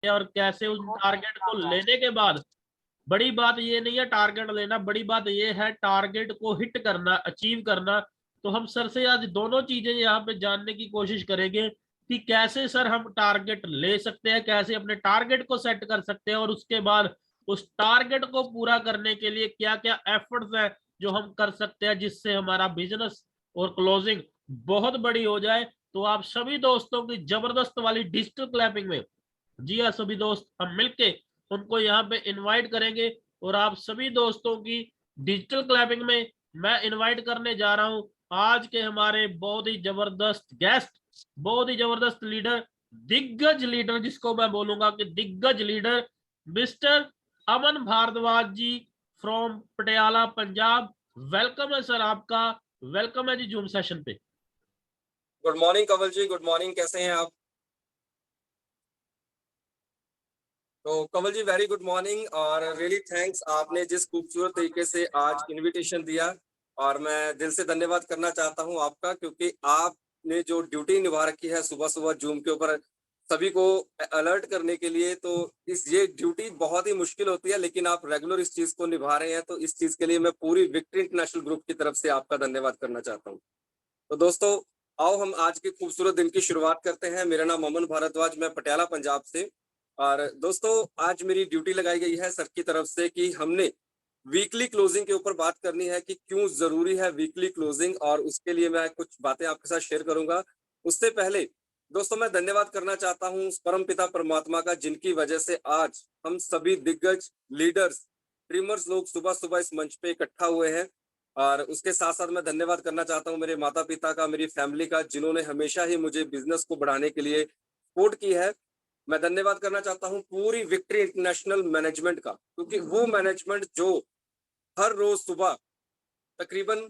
हैं और कैसे उन टारगेट को लेने के बाद, बड़ी बात ये नहीं है टारगेट लेना, बड़ी बात ये है टारगेट को हिट करना, अचीव करना। तो हम सर से आज दोनों चीजें यहाँ पे जानने की कोशिश करेंगे कि कैसे सर हम टारगेट ले सकते हैं, कैसे अपने टारगेट को सेट कर सकते हैं और उसके बाद उस टारगेट को पूरा करने के लिए क्या क्या एफर्ट्स हैं जो हम कर सकते हैं जिससे हमारा बिजनेस और क्लोजिंग बहुत बड़ी हो जाए। तो आप सभी दोस्तों की जबरदस्त वाली डिजिटल क्लैपिंग में, जी हाँ सभी दोस्त हम मिलके उनको यहाँ पे इनवाइट करेंगे और आप सभी दोस्तों की डिजिटल क्लैपिंग में मैं इनवाइट करने जा रहा हूँ आज के हमारे बहुत ही जबरदस्त गेस्ट, बहुत ही जबरदस्त लीडर, दिग्गज लीडर जिसको मैं बोलूंगा कि दिग्गज leader, mister Aman Bhardwaj ji from Patiala Punjab. Welcome है सर आपका, वेलकम है जी जूम सेशन पे। Good morning Kanwal ji, good morning, कैसे हैं आप? तो Kanwal ji very good morning और रियली थैंक्स, आपने जिस खूबसूरत तरीके से आज इनविटेशन दिया और मैं दिल से धन्यवाद करना चाहता हूं आपका, क्योंकि आपने जो ड्यूटी निभा रखी है सुबह सुबह जूम के ऊपर सभी को अलर्ट करने के लिए, तो ये ड्यूटी बहुत ही मुश्किल होती है, लेकिन आप रेगुलर इस चीज को निभा रहे हैं, तो इस चीज के लिए मैं पूरी विक्ट्री इंटरनेशनल ग्रुप की तरफ से आपका धन्यवाद करना चाहता हूँ। तो दोस्तों आओ हम आज के खूबसूरत दिन की शुरुआत करते हैं। मेरा नाम अमन भारद्वाज, मैं पटियाला पंजाब से। और दोस्तों आज मेरी ड्यूटी लगाई गई है सर की तरफ से कि हमने वीकली क्लोजिंग के ऊपर बात करनी है कि क्यों जरूरी है वीकली क्लोजिंग, और उसके लिए मैं कुछ बातें आपके साथ शेयर करूंगा। उससे पहले दोस्तों मैं धन्यवाद करना चाहता हूं उस परम पिता परमात्मा का जिनकी वजह से आज हम सभी दिग्गज लीडर्स, ड्रीमर्स लोग सुबह सुबह इस मंच पे इकट्ठा हुए हैं। और उसके साथ साथ मैं धन्यवाद करना चाहता हूं मेरे माता पिता का, मेरी फैमिली का, जिन्होंने हमेशा ही मुझे बिजनेस को बढ़ाने के लिए सपोर्ट की है। मैं धन्यवाद करना चाहता हूं पूरी विक्ट्री इंटरनेशनल मैनेजमेंट का, क्योंकि वो मैनेजमेंट जो हर रोज सुबह तकरीबन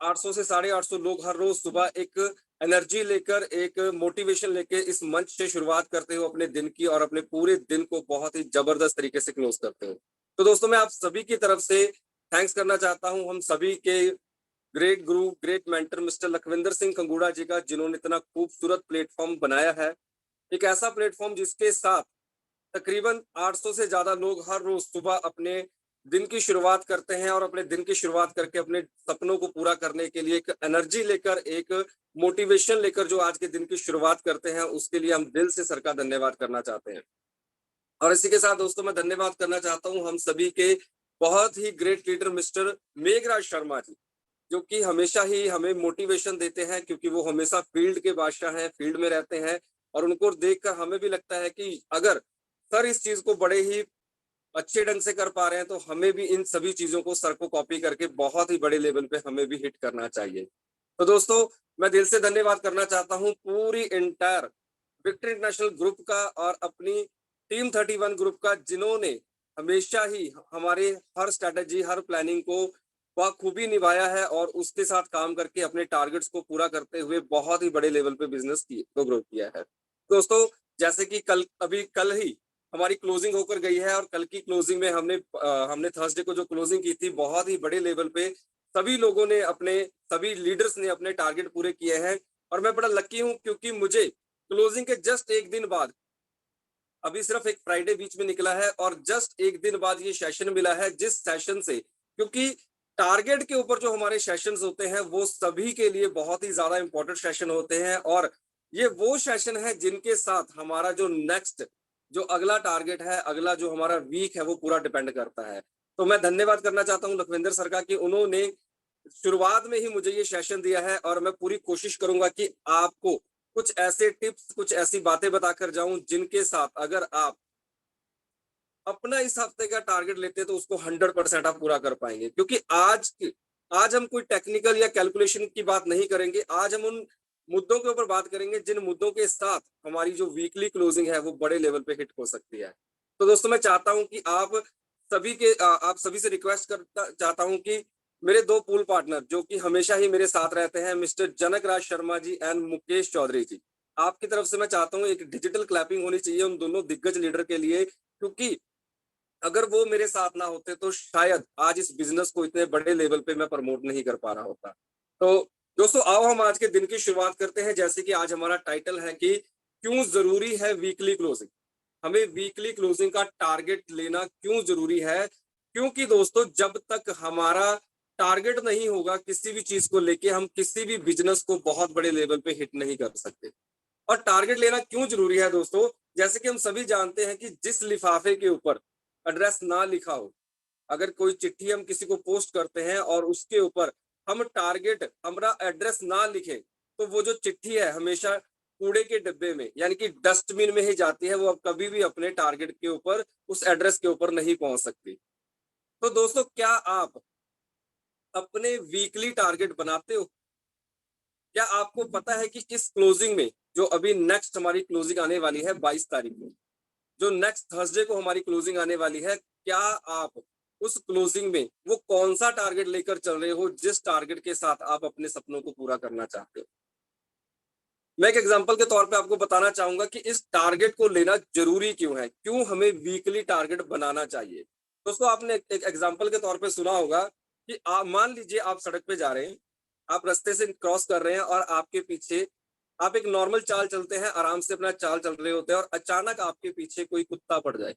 800 से 850 लोग हर रोज सुबह एक एनर्जी लेकर, एक मोटिवेशन लेके इस मंच से शुरुआत करते हो अपने दिन की, और अपने पूरे दिन को बहुत ही जबरदस्त तरीके से क्लोज करते हो। तो दोस्तों मैं आप सभी की तरफ से थैंक्स करना चाहता हूं हम सभी के great guru, great mentor mister Lakhvinder Singh Khangura ji का, जिन्होंने इतना खूबसूरत प्लेटफॉर्म बनाया है। एक ऐसा प्लेटफॉर्म जिसके साथ तकरीबन 800 से ज्यादा लोग हर रोज सुबह अपने दिन की शुरुआत करते हैं, और अपने दिन की शुरुआत करके अपने सपनों को पूरा करने के लिए एक एनर्जी लेकर, एक मोटिवेशन लेकर जो आज के दिन की शुरुआत करते हैं, उसके लिए हम दिल से सर का धन्यवाद करना चाहते हैं। और इसी के साथ दोस्तों मैं धन्यवाद करना चाहता हूं हम सभी के बहुत ही great leader mister Meghraj Sharma ji, जो कि हमेशा ही हमें मोटिवेशन देते हैं, क्योंकि वो हमेशा फील्ड के बादशाह हैं, फील्ड में रहते हैं। और उनको देखकर हमें भी लगता है कि अगर सर इस चीज को बड़े ही अच्छे ढंग से कर पा रहे हैं, तो हमें भी इन सभी चीजों को सर को कॉपी करके बहुत ही बड़े लेवल पे हमें भी हिट करना चाहिए। तो दोस्तों मैं दिल से धन्यवाद करना चाहता हूँ पूरी इंटायर विक्ट्री इंटरनेशनल ग्रुप का और अपनी टीम 31 ग्रुप का, जिन्होंने हमेशा ही हमारे हर स्ट्रेटेजी, हर प्लानिंग को बखूबी निभाया है, और उसके साथ काम करके अपने टारगेट्स को पूरा करते हुए बहुत ही बड़े लेवल पे बिजनेस को ग्रो किया है। दोस्तों जैसे कि कल ही हमारी क्लोजिंग होकर गई है, और कल की क्लोजिंग में हमने थर्सडे को जो क्लोजिंग की थी, बहुत ही बड़े लेवल पे सभी लोगों ने सभी लीडर्स ने अपने टारगेट पूरे किए हैं। और मैं बड़ा लकी हूं, क्योंकि मुझे क्लोजिंग के जस्ट एक दिन बाद, अभी सिर्फ एक फ्राइडे बीच में निकला है, और जस्ट एक दिन बाद ये सेशन मिला है, जिस सेशन से, क्योंकि टारगेट के ऊपर जो हमारे सेशंस होते हैं वो सभी के लिए बहुत ही ज्यादा इंपॉर्टेंट सेशन होते हैं, और ये वो सेशन है जिनके साथ हमारा जो नेक्स्ट, जो अगला टारगेट है, अगला जो हमारा वीक है, वो पूरा डिपेंड करता है। तो मैं धन्यवाद करना चाहता हूँ लखविंदर सर का, कि उन्होंने शुरुआत में ही मुझे ये सेशन दिया है, और मैं पूरी कोशिश करूंगा कि आपको कुछ ऐसे टिप्स, कुछ ऐसी बातें बताकर जाऊं जिनके साथ अगर आप अपना इस हफ्ते का टारगेट लेते हैं तो उसको 100% आप पूरा कर पाएंगे। क्योंकि आज हम कोई टेक्निकल या कैलकुलेशन की बात नहीं करेंगे, आज हम उन मुद्दों के ऊपर बात करेंगे जिन मुद्दों के साथ हमारी जो वीकली क्लोजिंग है वो बड़े लेवल पे हिट हो सकती है। तो दोस्तों मैं चाहता हूं कि आप सभी से रिक्वेस्ट करता चाहता हूं कि मेरे दो पूल पार्टनर जो कि हमेशा ही मेरे साथ रहते हैं, मिस्टर जनक राज शर्मा जी एंड मुकेश चौधरी जी, आपकी तरफ से मैं चाहता हूं एक डिजिटल क्लैपिंग होनी चाहिए उन दोनों दिग्गज लीडर के लिए, क्योंकि अगर वो मेरे साथ ना होते तो शायद आज इस बिजनेस को इतने बड़े लेवल पे मैं प्रमोट नहीं कर पा रहा होता। तो दोस्तों आओ हम आज के दिन की शुरुआत करते हैं। जैसे कि आज हमारा टाइटल है कि क्यों जरूरी है वीकली क्लोजिंग। हमें वीकली क्लोजिंग का टारगेट लेना क्यों जरूरी है? क्योंकि दोस्तों जब तक हमारा टारगेट नहीं होगा किसी भी चीज को लेके, हम किसी भी बिजनेस को बहुत बड़े लेवल पे हिट नहीं कर सकते। और टारगेट लेना क्यों जरूरी है दोस्तों? जैसे कि हम सभी जानते हैं कि जिस लिफाफे के ऊपर एड्रेस ना लिखा हो, अगर कोई चिट्ठी हम किसी को पोस्ट करते हैं और उसके ऊपर हम टारगेट हमारा एड्रेस ना लिखे, तो वो जो चिट्ठी है हमेशा कूड़े के डिब्बे में यानी कि डस्टबिन में ही जाती है। वो अब कभी भी अपने टारगेट के ऊपर, उस एड्रेस के ऊपर नहीं पहुंच सकती। तो दोस्तों क्या आप अपने वीकली टारगेट बनाते हो? क्या आपको पता है कि इस क्लोजिंग में जो अभी नेक्स्ट हमारी क्लोजिंग आने वाली है 22 तारीख को, जो नेक्स्ट थर्सडे को हमारी क्लोजिंग आने वाली है, क्या आप उस क्लोजिंग में वो कौन सा टारगेट लेकर चल रहे हो जिस टारगेट के साथ आप अपने सपनों को पूरा करना चाहते हो? मैं एक एग्जांपल के तौर पे आपको बताना चाहूंगा कि इस टारगेट को लेना जरूरी क्यों है, क्यों हमें वीकली टारगेट बनाना चाहिए। दोस्तों आपने एक एग्जांपल के तौर पे सुना होगा कि मान लीजिए आप सड़क पे जा रहे हैं, आप रास्ते से क्रॉस कर रहे हैं और आपके पीछे आप एक नॉर्मल चाल चलते हैं, आराम से अपना चाल चल रहे होते हैं और अचानक आपके पीछे कोई कुत्ता पड़ जाए,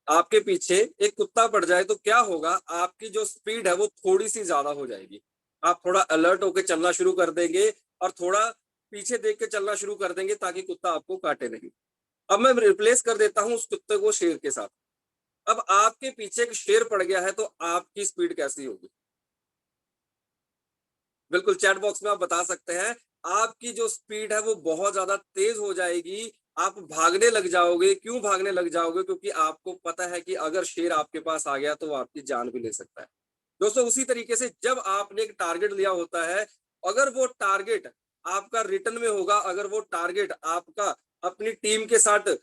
आपके पीछे एक कुत्ता पड़ जाए, तो क्या होगा? आपकी जो स्पीड है वो थोड़ी सी ज्यादा हो जाएगी। आप थोड़ा अलर्ट होकर चलना शुरू कर देंगे और थोड़ा पीछे देख के चलना शुरू कर देंगे ताकि कुत्ता आपको काटे नहीं। अब मैं रिप्लेस कर देता हूं उस कुत्ते को शेर के साथ। अब आपके पीछे एक शेर पड़ गया है, तो आपकी स्पीड कैसी होगी? बिल्कुल चैट बॉक्स में आप बता सकते हैं। आपकी जो स्पीड है वो बहुत ज्यादा तेज हो जाएगी, आप भागने लग जाओगे। क्यों भागने लग जाओगे? क्योंकि आपको पता है कि अगर शेर आपके पास आ गया तो वो आपकी जान भी ले सकता है। दोस्तों उसी तरीके से जब आपने एक टारगेट लिया होता है, अगर वो टारगेट आपका रिटर्न में होगा, अगर वो टारगेट आपका अपनी टीम के साथ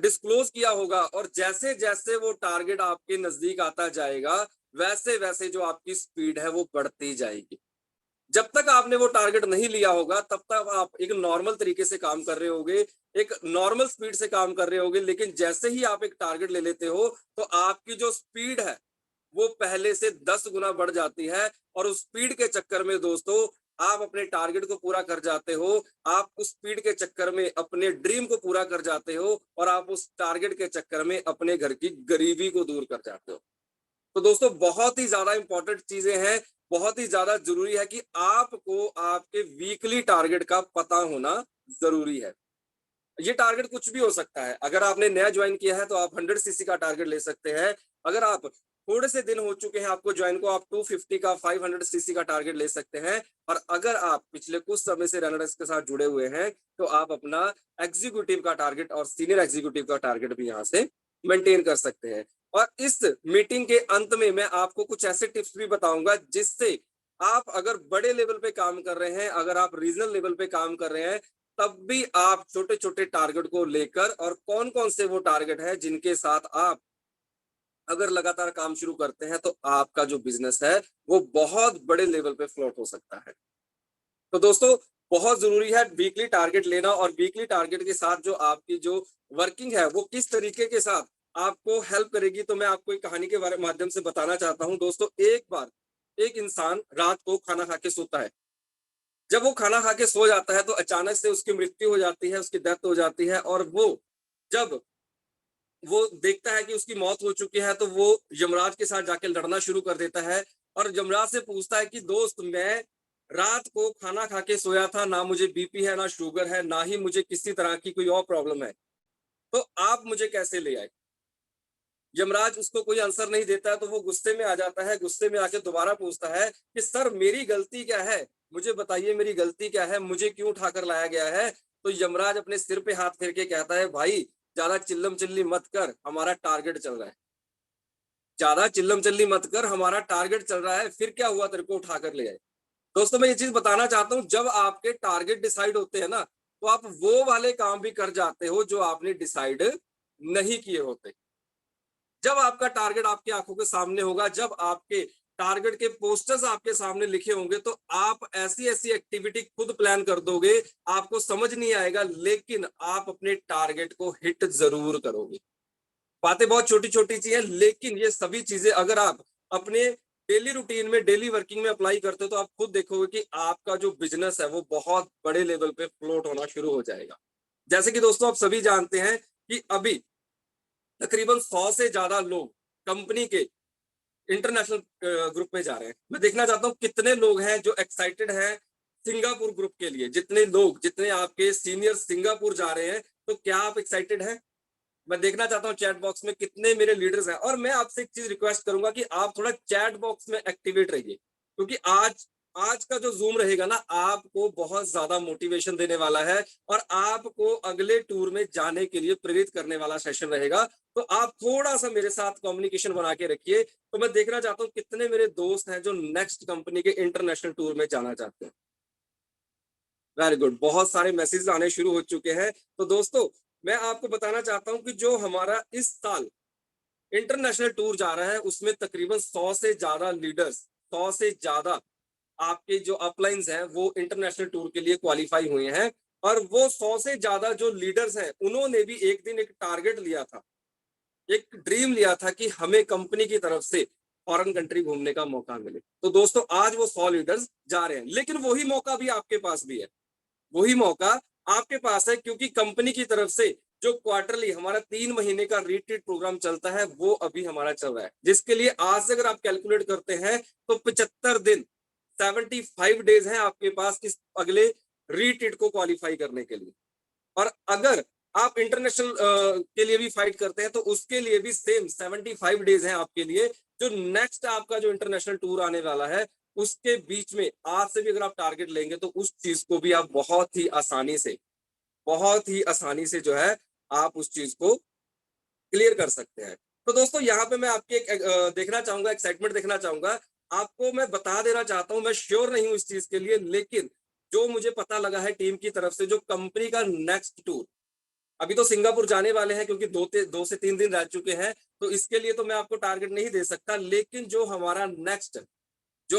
डिस्क्लोज किया होगा और जैसे जैसे वो टारगेट आपके नजदीक आता जाएगा, वैसे वैसे जो आपकी स्पीड है वो बढ़ती जाएगी। जब तक आपने वो टारगेट नहीं लिया होगा तब तक आप एक नॉर्मल तरीके से काम कर रहे होगे, एक नॉर्मल स्पीड से काम कर रहे होगे। लेकिन जैसे ही आप एक टारगेट ले लेते हो तो आपकी जो स्पीड है वो पहले से 10 गुना बढ़ जाती है और उस स्पीड के चक्कर में दोस्तों आप अपने टारगेट को पूरा कर जाते हो। आप उस स्पीड के चक्कर में अपने ड्रीम को पूरा कर जाते हो और आप उस टारगेट के चक्कर में अपने घर की गरीबी को दूर कर जाते हो। तो दोस्तों बहुत ही ज्यादा इंपॉर्टेंट चीजें हैं, बहुत ही ज्यादा जरूरी है कि आपको आपके वीकली टारगेट का पता होना जरूरी है। ये टारगेट कुछ भी हो सकता है। अगर आपने नया ज्वाइन किया है तो आप 100 सीसी का टारगेट ले सकते हैं। अगर आप थोड़े से दिन हो चुके हैं आपको ज्वाइन को, आप 250 का 500 सीसी का टारगेट ले सकते हैं। और अगर आप पिछले कुछ समय से रनर्स के साथ जुड़े हुए हैं तो आप अपना एग्जीक्यूटिव का टारगेट और सीनियर एग्जीक्यूटिव का टारगेट भी यहाँ से मेंटेन कर सकते हैं। और इस मीटिंग के अंत में मैं आपको कुछ ऐसे टिप्स भी बताऊंगा जिससे आप अगर बड़े लेवल पे काम कर रहे हैं, अगर आप रीजनल लेवल पे काम कर रहे हैं, तब भी आप छोटे छोटे टारगेट को लेकर, और कौन कौन से वो टारगेट है जिनके साथ आप अगर लगातार काम शुरू करते हैं तो आपका जो बिजनेस है वो बहुत बड़े लेवल पे फ्लोट हो सकता है। तो दोस्तों बहुत जरूरी है वीकली टारगेट लेना, और वीकली टारगेट के साथ जो आपकी जो वर्किंग है वो किस तरीके के साथ आपको हेल्प करेगी। तो मैं आपको एक कहानी के बारे माध्यम से बताना चाहता हूँ। दोस्तों एक बार एक इंसान रात को खाना खा के सोता है। जब वो खाना खा के सो जाता है तो अचानक से उसकी मृत्यु हो जाती है, उसकी डेथ हो जाती है। और वो जब वो देखता है कि उसकी मौत हो चुकी है तो वो यमराज के साथ जाके लड़ना शुरू कर देता है और यमराज से पूछता है कि दोस्त, मैं रात को खाना खा के सोया था, ना मुझे बीपी है, ना शुगर है, ना ही मुझे किसी तरह की कोई और प्रॉब्लम है, तो आप मुझे कैसे ले आए? यमराज उसको कोई आंसर नहीं देता है तो वो गुस्से में आ जाता है। गुस्से में आके दोबारा पूछता है कि सर मेरी गलती क्या है, मुझे बताइए मेरी गलती क्या है, मुझे क्यों उठाकर लाया गया है? तो यमराज अपने सिर पे हाथ फेर के कहता है, भाई ज्यादा चिल्लम चिल्ली मत कर, हमारा टारगेट चल रहा है। ज्यादा चिल्लम चिल्ली मत कर, हमारा टारगेट चल रहा है, फिर क्या हुआ तेरे को उठाकर ले आए? दोस्तों मैं ये चीज बताना चाहता हूँ, जब आपके टारगेट डिसाइड होते हैं ना तो आप वो वाले काम भी कर जाते हो जो आपने डिसाइड नहीं किए होते। जब आपका टारगेट आपकी आंखों के सामने होगा, जब आपके टारगेट के पोस्टर्स आपके सामने लिखे होंगे, तो आप ऐसी ऐसी एक्टिविटी खुद प्लान कर दोगे, आपको समझ नहीं आएगा, लेकिन आप अपने टारगेट को हिट जरूर करोगे। बातें बहुत छोटी छोटी चीजें, लेकिन ये सभी चीजें अगर आप अपने डेली रूटीन में, डेली वर्किंग में अप्लाई करते हो तो आप खुद देखोगे कि आपका जो बिजनेस है वो बहुत बड़े लेवल पे फ्लोट होना शुरू हो जाएगा। जैसे कि दोस्तों आप सभी जानते हैं कि अभी तकरीबन 100 से ज्यादा लोग कंपनी के इंटरनेशनल ग्रुप में जा रहे हैं। मैं देखना चाहता हूँ कितने लोग हैं जो एक्साइटेड हैं सिंगापुर ग्रुप के लिए। जितने आपके सीनियर सिंगापुर जा रहे हैं, तो क्या आप एक्साइटेड हैं? मैं देखना चाहता हूँ चैट बॉक्स में कितने मेरे लीडर्स हैं। और मैं आपसे एक चीज रिक्वेस्ट करूंगा कि आप थोड़ा चैट बॉक्स में एक्टिवेट रहिए, क्योंकि आज आज का जो जूम रहेगा ना, आपको बहुत ज्यादा मोटिवेशन देने वाला है और आपको अगले टूर में जाने के लिए प्रेरित करने वाला सेशन रहेगा। तो आप थोड़ा सा मेरे साथ कम्युनिकेशन बना के रखिए। तो मैं देखना चाहता हूँ कितने मेरे दोस्त हैं जो नेक्स्ट कंपनी के इंटरनेशनल टूर में जाना चाहते हैं। वेरी गुड, बहुत सारे मैसेज आने शुरू हो चुके हैं। तो दोस्तों, मैं आपको बताना चाहता हूं कि जो हमारा इस साल इंटरनेशनल टूर जा रहा है, उसमें तकरीबन 100 से ज्यादा लीडर्स, 100 से ज्यादा आपके जो अपलाइंस हैं वो इंटरनेशनल टूर के लिए क्वालिफाई हुए हैं। और वो 100 से ज्यादा जो लीडर्स हैं, उन्होंने भी एक दिन एक टारगेट लिया था, एक ड्रीम लिया था कि हमें कंपनी की तरफ से फॉरेन कंट्री घूमने का मौका मिले। तो दोस्तों, आज वो 100 लीडर्स जा रहे हैं, लेकिन वही मौका भी आपके पास भी है। वही मौका आपके पास है, क्योंकि कंपनी की तरफ से जो क्वार्टरली हमारा 3 महीने का रीट्रीट प्रोग्राम चलता है, वो अभी हमारा चल रहा है, जिसके लिए आज से अगर आप कैलकुलेट करते हैं तो 75 दिन, 75 डेज हैं आपके पास इस अगले रीट्रीट को क्वालिफाई करने के लिए। और अगर आप इंटरनेशनल के लिए भी फाइट करते हैं, तो उसके लिए भी सेम 75 डेज हैं आपके लिए। जो नेक्स्ट आपका जो इंटरनेशनल टूर आने वाला है, उसके बीच में आज से भी अगर आप टारगेट लेंगे, तो उस चीज को भी आप बहुत ही आसानी से जो है आप उस चीज को क्लियर कर सकते हैं। तो दोस्तों, यहाँ पे मैं आपकी एक देखना चाहूंगा, एक्साइटमेंट देखना चाहूंगा। आपको मैं बता देना चाहता हूँ, मैं श्योर नहीं हूँ इस चीज के लिए, लेकिन जो मुझे पता लगा है टीम की तरफ से, जो कंपनी का नेक्स्ट टूर, अभी तो सिंगापुर जाने वाले हैं क्योंकि 2 से 3 दिन रह चुके हैं, तो इसके लिए तो मैं आपको टारगेट नहीं दे सकता। लेकिन जो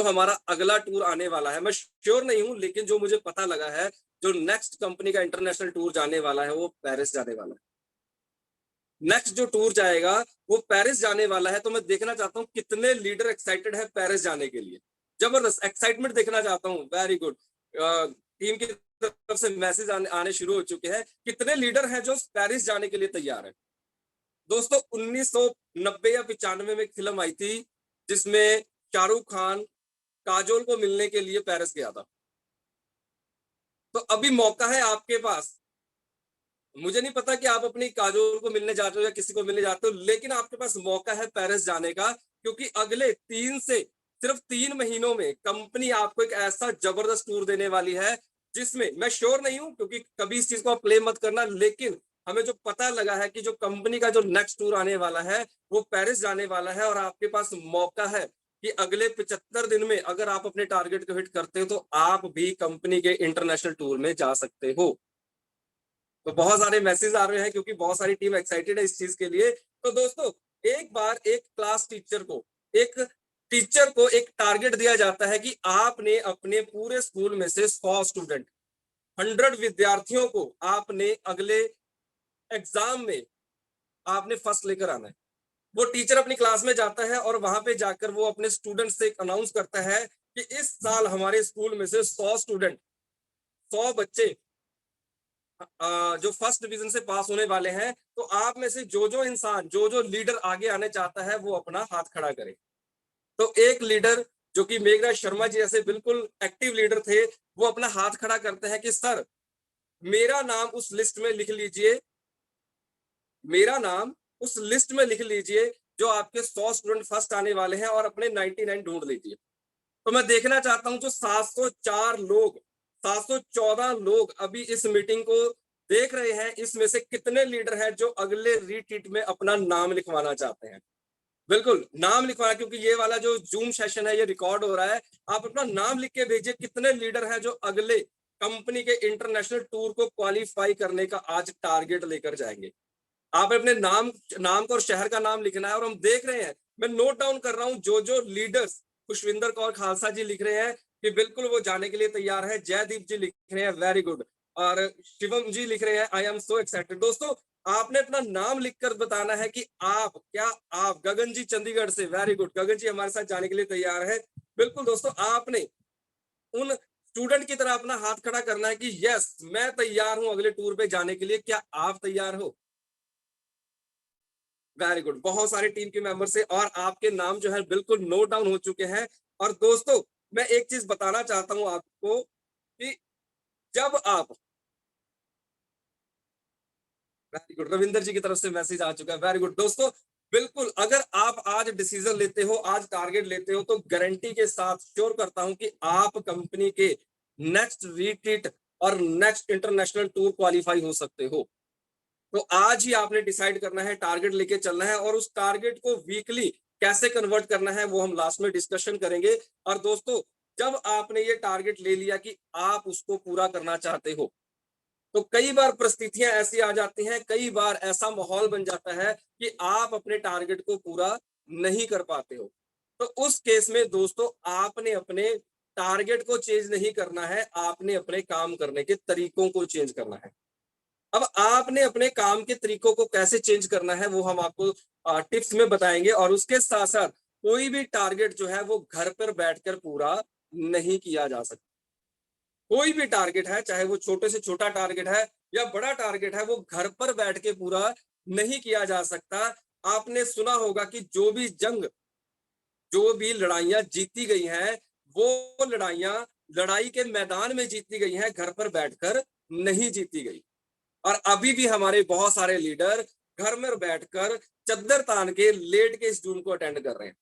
हमारा अगला टूर आने वाला है, मैं श्योर नहीं हूं, लेकिन जो मुझे पता लगा है, जो नेक्स्ट कंपनी का इंटरनेशनल टूर जाने वाला है, वो पेरिस जाने वाला है। नेक्स्ट जो टूर जाएगा वो पेरिस जाने वाला है। तो मैं देखना चाहता हूँ कितने लीडर एक्साइटेड है पेरिस जाने के लिए। जबरदस्त एक्साइटमेंट देखना चाहता हूँ। वेरी गुड, टीम की तरफ से मैसेज आने शुरू हो चुके हैं। कितने लीडर हैं जो पेरिस जाने के लिए तैयार है? दोस्तों, 1990 या 95 में एक फिल्म आई थी, जिसमें शाहरुख खान काजोल को मिलने के लिए पेरिस गया था। तो अभी मौका है आपके पास। मुझे नहीं पता कि आप अपनी काजोल को मिलने जाते हो या किसी को मिलने जाते हो, लेकिन आपके पास मौका है पेरिस जाने का, क्योंकि अगले 3 महीनों में कंपनी आपको एक ऐसा जबरदस्त टूर देने वाली है, जिसमें मैं श्योर नहीं हूं, क्योंकि कभी इस चीज को आप प्ले मत करना, लेकिन हमें जो पता लगा है कि जो कंपनी का जो नेक्स्ट टूर आने वाला है, वो पेरिस जाने वाला है। और आपके पास मौका है कि अगले 75 दिन में अगर आप अपने टारगेट को हिट करते हो, तो आप भी कंपनी के इंटरनेशनल टूर में जा सकते हो। तो बहुत सारे मैसेज आ रहे हैं, क्योंकि बहुत सारी टीम एक्साइटेड है इस चीज के लिए। तो दोस्तों, एक बार एक टारगेट दिया जाता है कि आपने अपने पूरे स्कूल में से 100 स्टूडेंट, 100 विद्यार्थियों को आपने अगले एग्जाम में आपने फर्स्ट लेकर आना है। वो टीचर अपनी क्लास में जाता है और वहां पे जाकर वो अपने स्टूडेंट से अनाउंस करता है कि इस साल हमारे स्कूल में से 100 बच्चे जो फर्स्ट डिवीजन से पास होने वाले हैं। तो आप में से जो इंसान, जो लीडर आगे आने चाहता है, वो अपना हाथ खड़ा करे। तो एक लीडर जो कि मेघराज शर्मा जी जैसे बिल्कुल एक्टिव लीडर थे, वो अपना हाथ खड़ा करते हैं कि सर, मेरा नाम उस लिस्ट में लिख लीजिए, मेरा नाम उस लिस्ट में लिख लीजिए जो आपके 100 स्टूडेंट फर्स्ट आने वाले हैं, और अपने 99 ढूंढ लीजिए। तो मैं देखना चाहता हूं जो 714 लोग अभी इस मीटिंग को देख रहे हैं, इसमें से कितने लीडर हैं जो अगले रीट्रीट में अपना नाम लिखवाना चाहते हैं? बिल्कुल नाम लिखवाना, क्योंकि ये वाला जो जूम सेशन है ये रिकॉर्ड हो रहा है। आप अपना नाम लिख के भेजिए, कितने लीडर हैं जो अगले कंपनी के इंटरनेशनल टूर को क्वालिफाई करने का आज टारगेट लेकर जाएंगे। आप अपने नाम को और शहर का नाम लिखना है। और हम देख रहे हैं, मैं नोट डाउन कर रहा हूं जो लीडर्स, खुशविंदर कौर खालसा जी लिख रहे हैं कि बिल्कुल वो जाने के लिए तैयार है। जयदीप जी लिख रहे हैं वेरी गुड, और शिवम जी लिख रहे हैं आई एम सो एक्साइटेड। दोस्तों, आपने अपना नाम लिखकर बताना है कि आप गगन जी चंडीगढ़ से, वेरी गुड, गगन जी हमारे साथ जाने के लिए तैयार है। बिल्कुल दोस्तों, आपने उन स्टूडेंट की तरह अपना हाथ खड़ा करना है कि यस, मैं तैयार हूं अगले टूर पे जाने के लिए। क्या आप तैयार हो? वेरी गुड, बहुत सारे टीम के मेंबर से और आपके नाम जो है बिल्कुल नोट डाउन हो चुके हैं। और दोस्तों मैं एक चीज बताना चाहता हूं आपको कि जब आप, वेरी गुड, रविंदर जी की तरफ से मैसेज आ चुका है, वेरी गुड दोस्तों। बिल्कुल, अगर आप आज डिसीजन लेते हो, आज टारगेट लेते हो, तो गारंटी के साथ श्योर करता हूं कि आप कंपनी के नेक्स्ट रिट्रीट और नेक्स्ट इंटरनेशनल टूर क्वालिफाई हो सकते हो। तो आज ही आपने डिसाइड करना है, टारगेट लेके चलना है और उस टारगेट को वीकली कैसे कन्वर्ट करना है वो हम लास्ट में डिस्कशन करेंगे। और दोस्तों जब आपने ये टारगेट ले लिया कि आप उसको पूरा करना चाहते हो, तो कई बार परिस्थितियां ऐसी आ जाती हैं, कई बार ऐसा माहौल बन जाता है कि आप अपने टारगेट को पूरा नहीं कर पाते हो। तो उस केस में दोस्तों आपने अपने टारगेट को चेंज नहीं करना है, आपने अपने काम करने के तरीकों को चेंज करना है। अब आपने अपने काम के तरीकों को कैसे चेंज करना है वो हम आपको टिप्स में बताएंगे। और उसके साथ साथ कोई भी टारगेट जो है वो घर पर बैठकर पूरा नहीं किया जा सकता। कोई भी टारगेट है, चाहे वो छोटे से छोटा टारगेट है या बड़ा टारगेट है, वो घर पर बैठ के पूरा नहीं किया जा सकता। आपने सुना होगा कि जो भी जंग, जो भी लड़ाइयां जीती गई हैं, वो लड़ाइयां लड़ाई के मैदान में जीती गई हैं, घर पर बैठकर नहीं जीती गई। और अभी भी हमारे बहुत सारे लीडर घर में बैठकर चद्दर तान के लेट के इस जूम को अटेंड कर रहे हैं।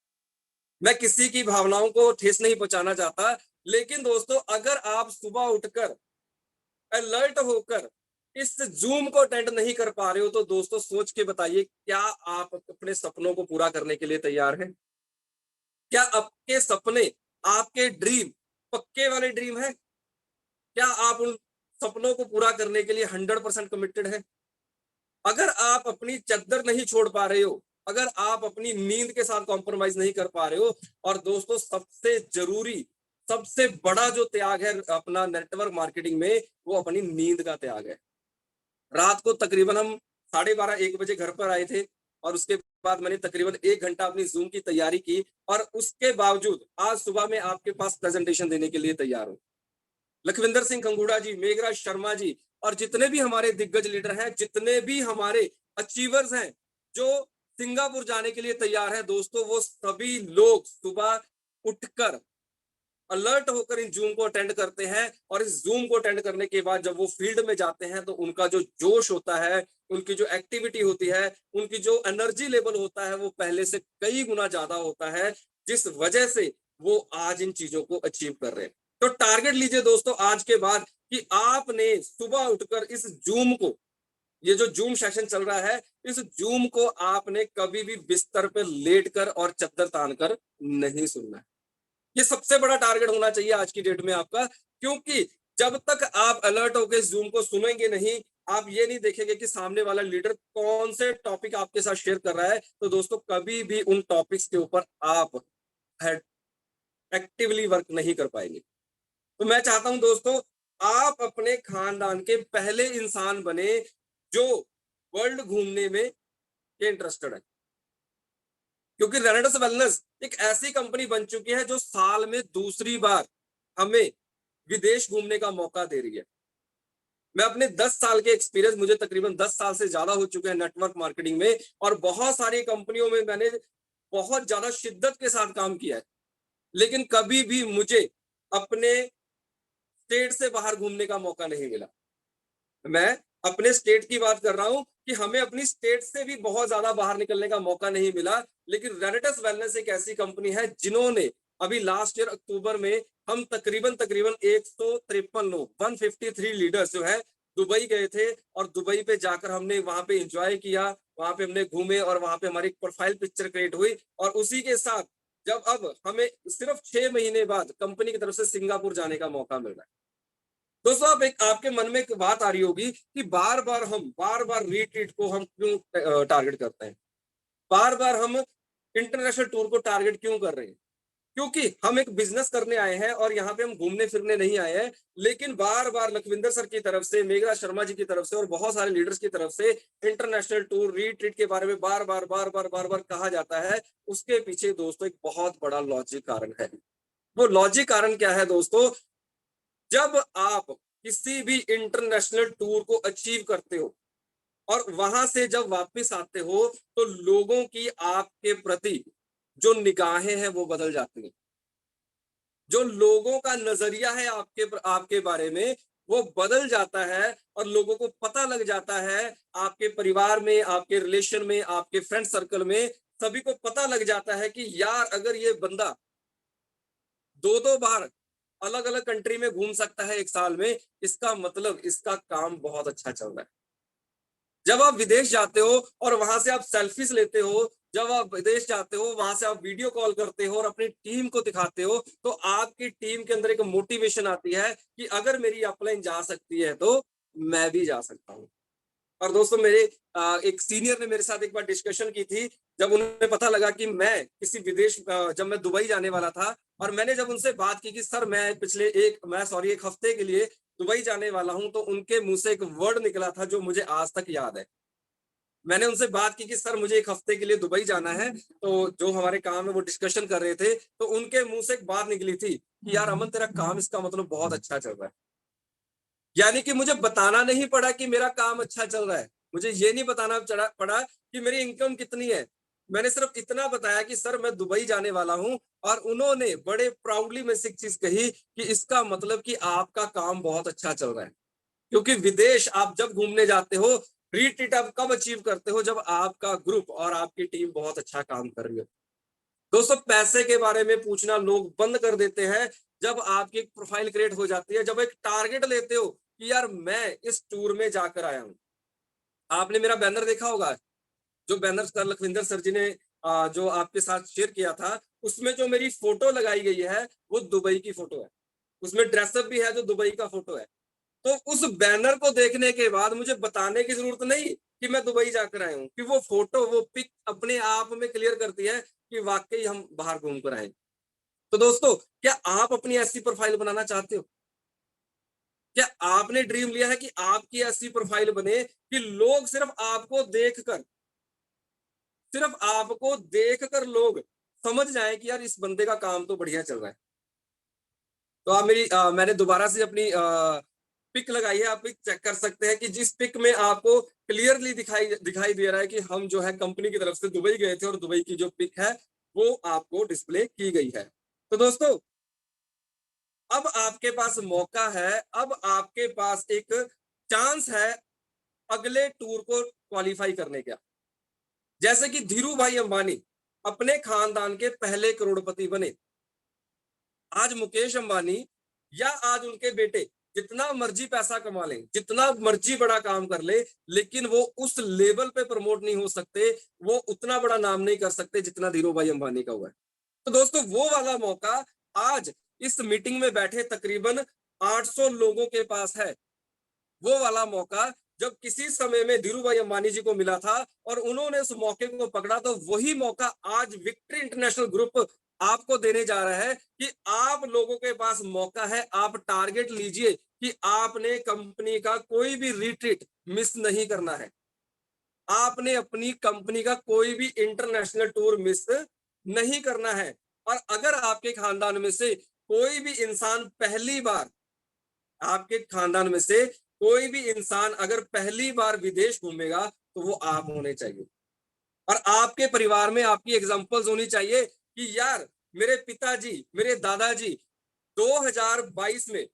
मैं किसी की भावनाओं को ठेस नहीं पहुंचाना चाहता, लेकिन दोस्तों अगर आप सुबह उठकर अलर्ट होकर इस जूम को अटेंड नहीं कर पा रहे हो, तो दोस्तों सोच के बताइए, क्या आप अपने सपनों को पूरा करने के लिए तैयार हैं? क्या आपके सपने, आपके ड्रीम पक्के वाले ड्रीम है? क्या आप उन सपनों को पूरा करने के लिए 100% कमिटेड है? अगर आप अपनी चद्दर नहीं छोड़ पा रहे हो, अगर आप अपनी नींद के साथ कॉम्प्रोमाइज नहीं कर पा रहे हो, और दोस्तों सबसे जरूरी, सबसे बड़ा जो त्याग है अपना नेटवर्क मार्केटिंग में, वो अपनी नींद का त्याग है। रात को तकरीबन हम 12:30-1 बजे घर पर आए थे और उसके बाद मैंने तकरीबन 1 घंटा अपनी जूम की तैयारी की और उसके बावजूद आज सुबह में आपके पास प्रेजेंटेशन देने के लिए तैयार हूं। लखविंदर सिंह खंगूड़ा जी, मेघराज शर्मा जी और जितने भी हमारे दिग्गज लीडर हैं, जितने भी हमारे अचीवर्स हैं जो सिंगापुर जाने के लिए तैयार हैं, दोस्तों वो सभी लोग सुबह उठकर अलर्ट होकर इन जूम को अटेंड करते हैं। और इस जूम को अटेंड करने के बाद जब वो फील्ड में जाते हैं तो उनका जो जोश होता है, उनकी जो एक्टिविटी होती है, उनकी जो एनर्जी लेवल होता है, वो पहले से कई गुना ज्यादा होता है, जिस वजह से वो आज इन चीजों को अचीव कर रहे हैं। तो टारगेट लीजिए दोस्तों आज के बाद कि आपने सुबह उठकर इस जूम को, ये जो जूम सेशन चल रहा है, इस जूम को आपने कभी भी बिस्तर पर लेट कर और चद्दर तान कर नहीं सुनना है। ये सबसे बड़ा टारगेट होना चाहिए आज की डेट में आपका, क्योंकि जब तक आप अलर्ट होकर जूम को सुनेंगे नहीं, आप ये नहीं देखेंगे कि सामने वाला लीडर कौन से टॉपिक आपके साथ शेयर कर रहा है, तो दोस्तों कभी भी उन टॉपिक्स के ऊपर आप एक्टिवली वर्क नहीं कर पाएंगे। तो मैं चाहता हूं दोस्तों आप अपने खानदान के पहले इंसान बने जो वर्ल्ड घूमने में इंटरेस्टेड है, क्योंकि रेनेडस वेलनेस एक ऐसी कंपनी बन चुकी है जो साल में दूसरी बार हमें विदेश घूमने का मौका दे रही है। मैं अपने 10 साल के एक्सपीरियंस, मुझे तकरीबन 10 साल से ज्यादा हो चुके हैं नेटवर्क मार्केटिंग में, और बहुत सारी कंपनियों में मैंने बहुत ज्यादा शिद्दत के साथ काम किया है, लेकिन कभी भी मुझे अपने स्टेट से बाहर घूमने का मौका नहीं मिला। मैं अपने स्टेट की बात कर रहा हूं कि हमें अपनी स्टेट से भी बहुत ज्यादा बाहर निकलने का मौका नहीं मिला, लेकिन रेनेडस वेलनेस एक ऐसी कंपनी है जिन्होंने अभी लास्ट ईयर अक्टूबर में हम तकरीबन 153 लीडर्स जो है दुबई गए थे, और दुबई पे जाकर हमने वहां पे एंजॉय किया, वहां पे हमने घूमे और वहां पे हमारी प्रोफाइल पिक्चर क्रिएट हुई। और उसी के साथ जब अब हमें सिर्फ 6 महीने बाद कंपनी की तरफ से सिंगापुर जाने का मौका मिल रहा है। दोस्तों अब एक आपके मन में एक बात आ रही होगी कि बार बार रीट्रीट को हम क्यों टारगेट करते हैं, बार बार हम इंटरनेशनल टूर को टारगेट क्यों कर रहे हैं? क्योंकि हम एक बिजनेस करने आए हैं और यहाँ पे हम घूमने फिरने नहीं आए हैं। लेकिन बार बार लखविंदर सर की तरफ से, मेघराज शर्मा जी की तरफ से और बहुत सारे लीडर्स की तरफ से इंटरनेशनल टूर रीट्रीट के बारे में बार बार कहा जाता है। उसके पीछे दोस्तों एक बहुत बड़ा लॉजिक कारण है। वो लॉजिक कारण क्या है दोस्तों? जब आप किसी भी इंटरनेशनल टूर को अचीव करते हो, और वहां से जब वापस आते हो तो लोगों की आपके प्रति जो निगाहें हैं वो बदल जाती हैं, जो लोगों का नजरिया है आपके बारे में वो बदल जाता है, और लोगों को पता लग जाता है, आपके परिवार में, आपके रिलेशन में, आपके फ्रेंड सर्कल में सभी को पता लग जाता है कि यार अगर ये बंदा 2-2 बार अलग अलग कंट्री में घूम सकता है एक साल में, इसका मतलब इसका काम बहुत अच्छा चल रहा है। जब आप विदेश जाते हो और वहां से आप सेल्फीज लेते हो, जब आप विदेश जाते हो वहां से आप वीडियो कॉल करते हो और अपनी टीम को दिखाते हो, तो आपकी टीम के अंदर एक मोटिवेशन आती है कि अगर मेरी अपलाइन जा सकती है तो मैं भी जा सकता हूँ। और दोस्तों मेरे एक सीनियर ने मेरे साथ एक बार डिस्कशन की थी, जब उन्हें पता लगा कि मैं किसी विदेश जब मैं दुबई जाने वाला था, और मैंने जब उनसे बात की कि सर मैं एक हफ्ते के लिए दुबई जाने वाला हूं, तो उनके मुंह से एक वर्ड निकला था जो मुझे आज तक याद है। मैंने उनसे बात की कि सर मुझे एक हफ्ते के लिए दुबई जाना है, तो जो हमारे काम है वो डिस्कशन कर रहे थे, तो उनके मुंह से एक बात निकली थी कि यार अमन तेरा काम इसका मतलब बहुत अच्छा चल रहा है। यानी कि मुझे बताना नहीं पड़ा कि मेरा काम अच्छा चल रहा है, मुझे ये नहीं बताना पड़ा कि मेरी इनकम कितनी है, मैंने सिर्फ इतना बताया कि सर मैं दुबई जाने वाला हूं, और उन्होंने बड़े प्राउडली में से एक चीज कही कि इसका मतलब कि आपका काम बहुत अच्छा चल रहा है। क्योंकि विदेश आप जब घूमने जाते हो, रिट्रीट आप कब अचीव करते हो, जब आपका ग्रुप और आपकी टीम बहुत अच्छा काम कर रही हो। दोस्तों पैसे के बारे में पूछना लोग बंद कर देते हैं जब आपकी एक प्रोफाइल क्रिएट हो जाती है, जब एक टारगेट लेते हो कि यार मैं इस टूर में जाकर आया हूं। आपने मेरा बैनर देखा होगा, जो बैनर सर लखविंदर सर जी ने जो आपके साथ शेयर किया था, उसमें जो मेरी फोटो लगाई गई है वो दुबई की फोटो है, उसमें ड्रेसअप भी है जो दुबई का फोटो है। तो उस बैनर को देखने के बाद मुझे बताने की जरूरत नहीं कि मैं दुबई जाकर आया हूं, कि वो फोटो, वो पिक अपने आप में क्लियर करती है कि वाकई हम बाहर घूम कर आए। तो दोस्तों क्या आप अपनी ऐसी प्रोफाइल बनाना चाहते हो? क्या आपने ड्रीम लिया है कि आपकी ऐसी प्रोफाइल बने कि लोग सिर्फ आपको देखकर लोग समझ जाए कि यार इस बंदे का काम तो बढ़िया चल रहा है। तो आप मैंने दोबारा से अपनी पिक लगाई है, आप पिक चेक कर सकते हैं कि जिस पिक में आपको क्लियरली दिखाई दिखाई दे रहा है कि हम जो है कंपनी की तरफ से दुबई गए थे, और दुबई की जो पिक है वो आपको डिस्प्ले की गई है। तो दोस्तों अब आपके पास मौका है, अब आपके पास एक चांस है अगले टूर को क्वालिफाई करने का। जैसे कि धीरू भाई अंबानी अपने खानदान के पहले करोड़पति बने, आज मुकेश अंबानी या आज उनके बेटे जितना मर्जी पैसा कमा लें, जितना मर्जी बड़ा काम कर ले, लेकिन वो उस लेवल पे प्रमोट नहीं हो सकते, वो उतना बड़ा नाम नहीं कर सकते जितना धीरू भाई अंबानी का हुआ है। तो दोस्तों वो वाला मौका आज इस मीटिंग में बैठे तकरीबन 800 लोगों के पास है। वो वाला मौका जब किसी समय में धीरू भाई अंबानी जी को मिला था और उन्होंने उस मौके को पकड़ा, तो वही मौका आज विक्ट्री इंटरनेशनल ग्रुप आपको देने जा रहा है कि आप लोगों के पास मौका है। आप टारगेट लीजिए कि आपने कंपनी का कोई भी रिट्रीट मिस नहीं करना है, आपने अपनी कंपनी का कोई भी इंटरनेशनल टूर मिस नहीं करना है। और अगर आपके खानदान में से कोई भी इंसान पहली बार आपके खानदान में से कोई भी इंसान अगर पहली बार विदेश घूमेगा तो वो आप होने चाहिए, और आपके परिवार में आपकी एग्जांपल्स होनी चाहिए कि यार मेरे पिताजी, मेरे दादाजी 2022 में,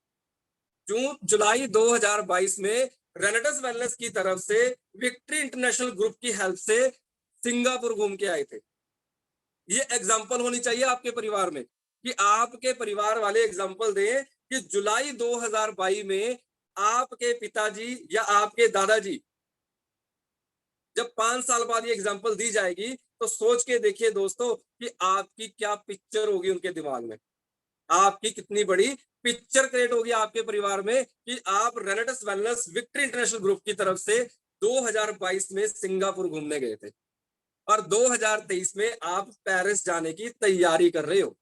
जून जुलाई 2022 में रेनेडस वेलनेस की तरफ से विक्ट्री इंटरनेशनल ग्रुप की हेल्प से सिंगापुर घूम के आए थे। ये एग्जांपल होनी चाहिए आपके परिवार में कि आपके परिवार वाले एग्जांपल दें कि जुलाई 2022 में आपके पिताजी या आपके दादाजी, जब 5 साल बाद ये एग्जांपल दी जाएगी तो सोच के देखिए दोस्तों कि आपकी क्या पिक्चर होगी उनके दिमाग में, आपकी कितनी बड़ी पिक्चर क्रिएट होगी आपके परिवार में कि आप रेनेडस वेलनेस विक्ट्री इंटरनेशनल ग्रुप की तरफ से 2022 में सिंगापुर घूमने गए थे और 2023 में आप पेरिस जाने की तैयारी कर रहे हो।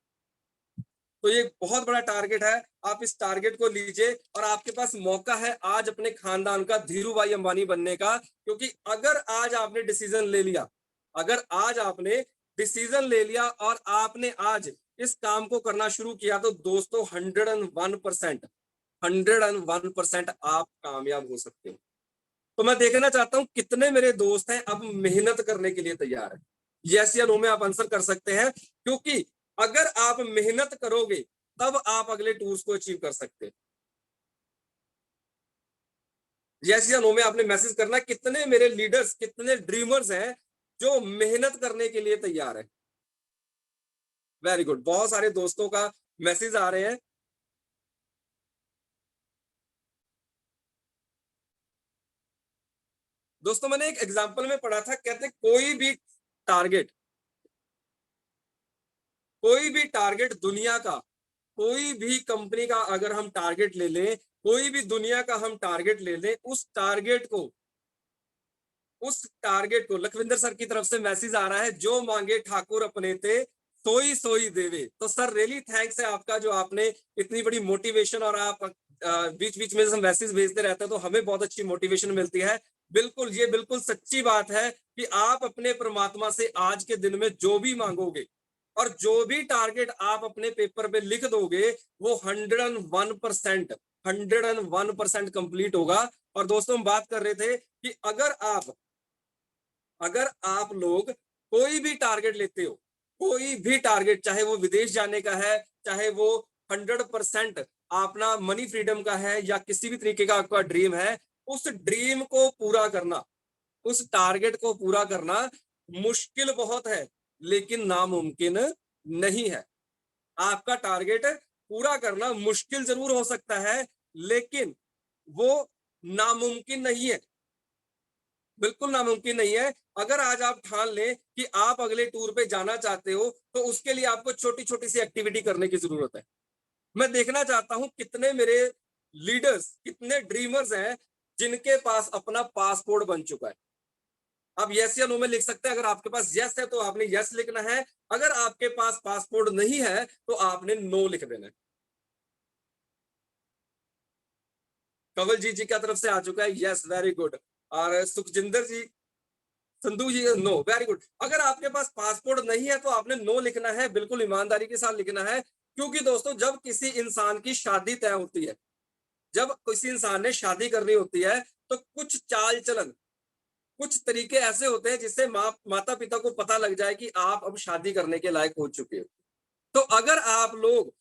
तो ये बहुत बड़ा टारगेट है, आप इस टारगेट को लीजिए और आपके पास मौका है आज अपने खानदान का धीरू भाई अंबानी बनने का। क्योंकि अगर आज आपने डिसीजन ले लिया, अगर आज आपने डिसीजन ले लिया और आपने आज इस काम को करना शुरू किया, तो दोस्तों 101% आप कामयाब हो सकते हो। तो मैं देखना चाहता हूं कितने मेरे दोस्त हैं अब मेहनत करने के लिए तैयार है। यस या नो में आप आंसर कर सकते हैं, क्योंकि अगर आप मेहनत करोगे तब आप अगले टूर्स को अचीव कर सकते हैं। यस या नो में आपने मैसेज करना, कितने मेरे लीडर्स, कितने ड्रीमर्स हैं जो मेहनत करने के लिए तैयार है। वेरी गुड, बहुत सारे दोस्तों का मैसेज आ रहे हैं। दोस्तों मैंने एक एग्जांपल में पढ़ा था, कहते कोई भी टारगेट दुनिया का, कोई भी कंपनी का अगर हम टारगेट ले लें, कोई भी दुनिया का हम टारगेट ले लें, उस टारगेट को लखविंदर सर की तरफ से मैसेज आ रहा है, जो मांगे ठाकुर अपने ते सोई सोई देवे। तो सर रियली थैंक्स है आपका, जो आपने इतनी बड़ी मोटिवेशन, और आप बीच बीच में मैसेज भेजते रहते हैं तो हमें बहुत अच्छी मोटिवेशन मिलती है। बिल्कुल, ये बिल्कुल सच्ची बात है कि आप अपने परमात्मा से आज के दिन में जो भी मांगोगे और जो भी टारगेट आप अपने पेपर पे लिख दोगे, वो 101% कंप्लीट होगा। और दोस्तों हम बात कर रहे थे कि अगर आप लोग कोई भी टारगेट लेते हो, कोई भी टारगेट, चाहे वो विदेश जाने का है, चाहे वो 100% अपना मनी फ्रीडम का है, या किसी भी तरीके का आपका ड्रीम है, उस ड्रीम को पूरा करना, उस टारगेट को पूरा करना मुश्किल बहुत है, लेकिन नामुमकिन नहीं है। आपका टारगेट पूरा करना मुश्किल जरूर हो सकता है, लेकिन वो नामुमकिन नहीं है, बिल्कुल नामुमकिन नहीं है। अगर आज आप ठान लें कि आप अगले टूर पे जाना चाहते हो, तो उसके लिए आपको छोटी छोटी सी एक्टिविटी करने की जरूरत है। मैं देखना चाहता हूं कितने मेरे लीडर्स, कितने ड्रीमर्स हैं जिनके पास अपना पासपोर्ट बन चुका है। आप यस या नो में लिख सकते हैं। अगर आपके पास यस है तो आपने यस लिखना है, अगर आपके पास पासपोर्ट नहीं है तो आपने नो लिख देना है। कंवल जी की तरफ से आ चुका है यस, वेरी गुड। और सुखजिंदर जी, संधू जी, नो, वेरी गुड। अगर आपके पास पासपोर्ट नहीं है तो आपने नो लिखना है, बिल्कुल ईमानदारी के साथ लिखना है। क्योंकि दोस्तों जब किसी इंसान की शादी तय होती है, जब किसी इंसान ने शादी करनी होती है, तो कुछ चाल चलन, कुछ तरीके ऐसे होते हैं जिससे माता पिता को पता लग जाए कि आप अब शादी करने के लायक हो चुके हो। तो अगर आप लोग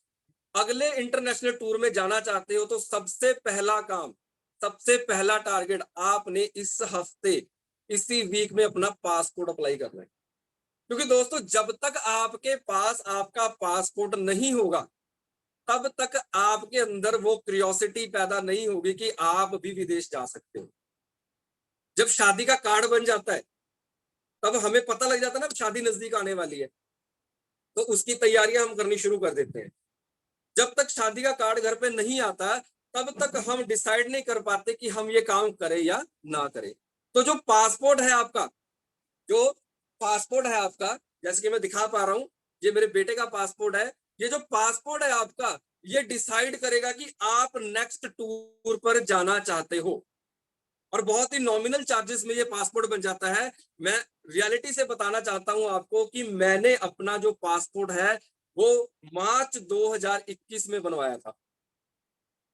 अगले इंटरनेशनल टूर में जाना चाहते हो, तो सबसे पहला काम, सबसे पहला टारगेट, आपने इस हफ्ते, इसी वीक में अपना पासपोर्ट अप्लाई करना है। क्योंकि दोस्तों जब तक आपके पास आपका पासपोर्ट नहीं होगा, तब तक आपके अंदर वो क्यूरियोसिटी पैदा नहीं होगी कि आप भी विदेश जा सकते हो। जब शादी का कार्ड बन जाता है, तब हमें पता लग जाता है ना शादी नजदीक आने वाली है, तो उसकी तैयारियां हम करनी शुरू कर देते हैं। जब तक शादी का कार्ड घर पे नहीं आता, तब तक हम डिसाइड नहीं कर पाते कि हम ये काम करें या ना करें। तो जो पासपोर्ट है आपका, जो पासपोर्ट है आपका, जैसे कि मैं दिखा पा रहा हूं, ये मेरे बेटे का पासपोर्ट है। ये जो पासपोर्ट है आपका, ये डिसाइड करेगा कि आप नेक्स्ट टूर पर जाना चाहते हो। और बहुत ही नॉमिनल चार्जेस में ये पासपोर्ट बन जाता है। मैं रियलिटी से बताना चाहता हूं आपको कि मैंने अपना जो पासपोर्ट है वो मार्च 2021 में बनवाया था।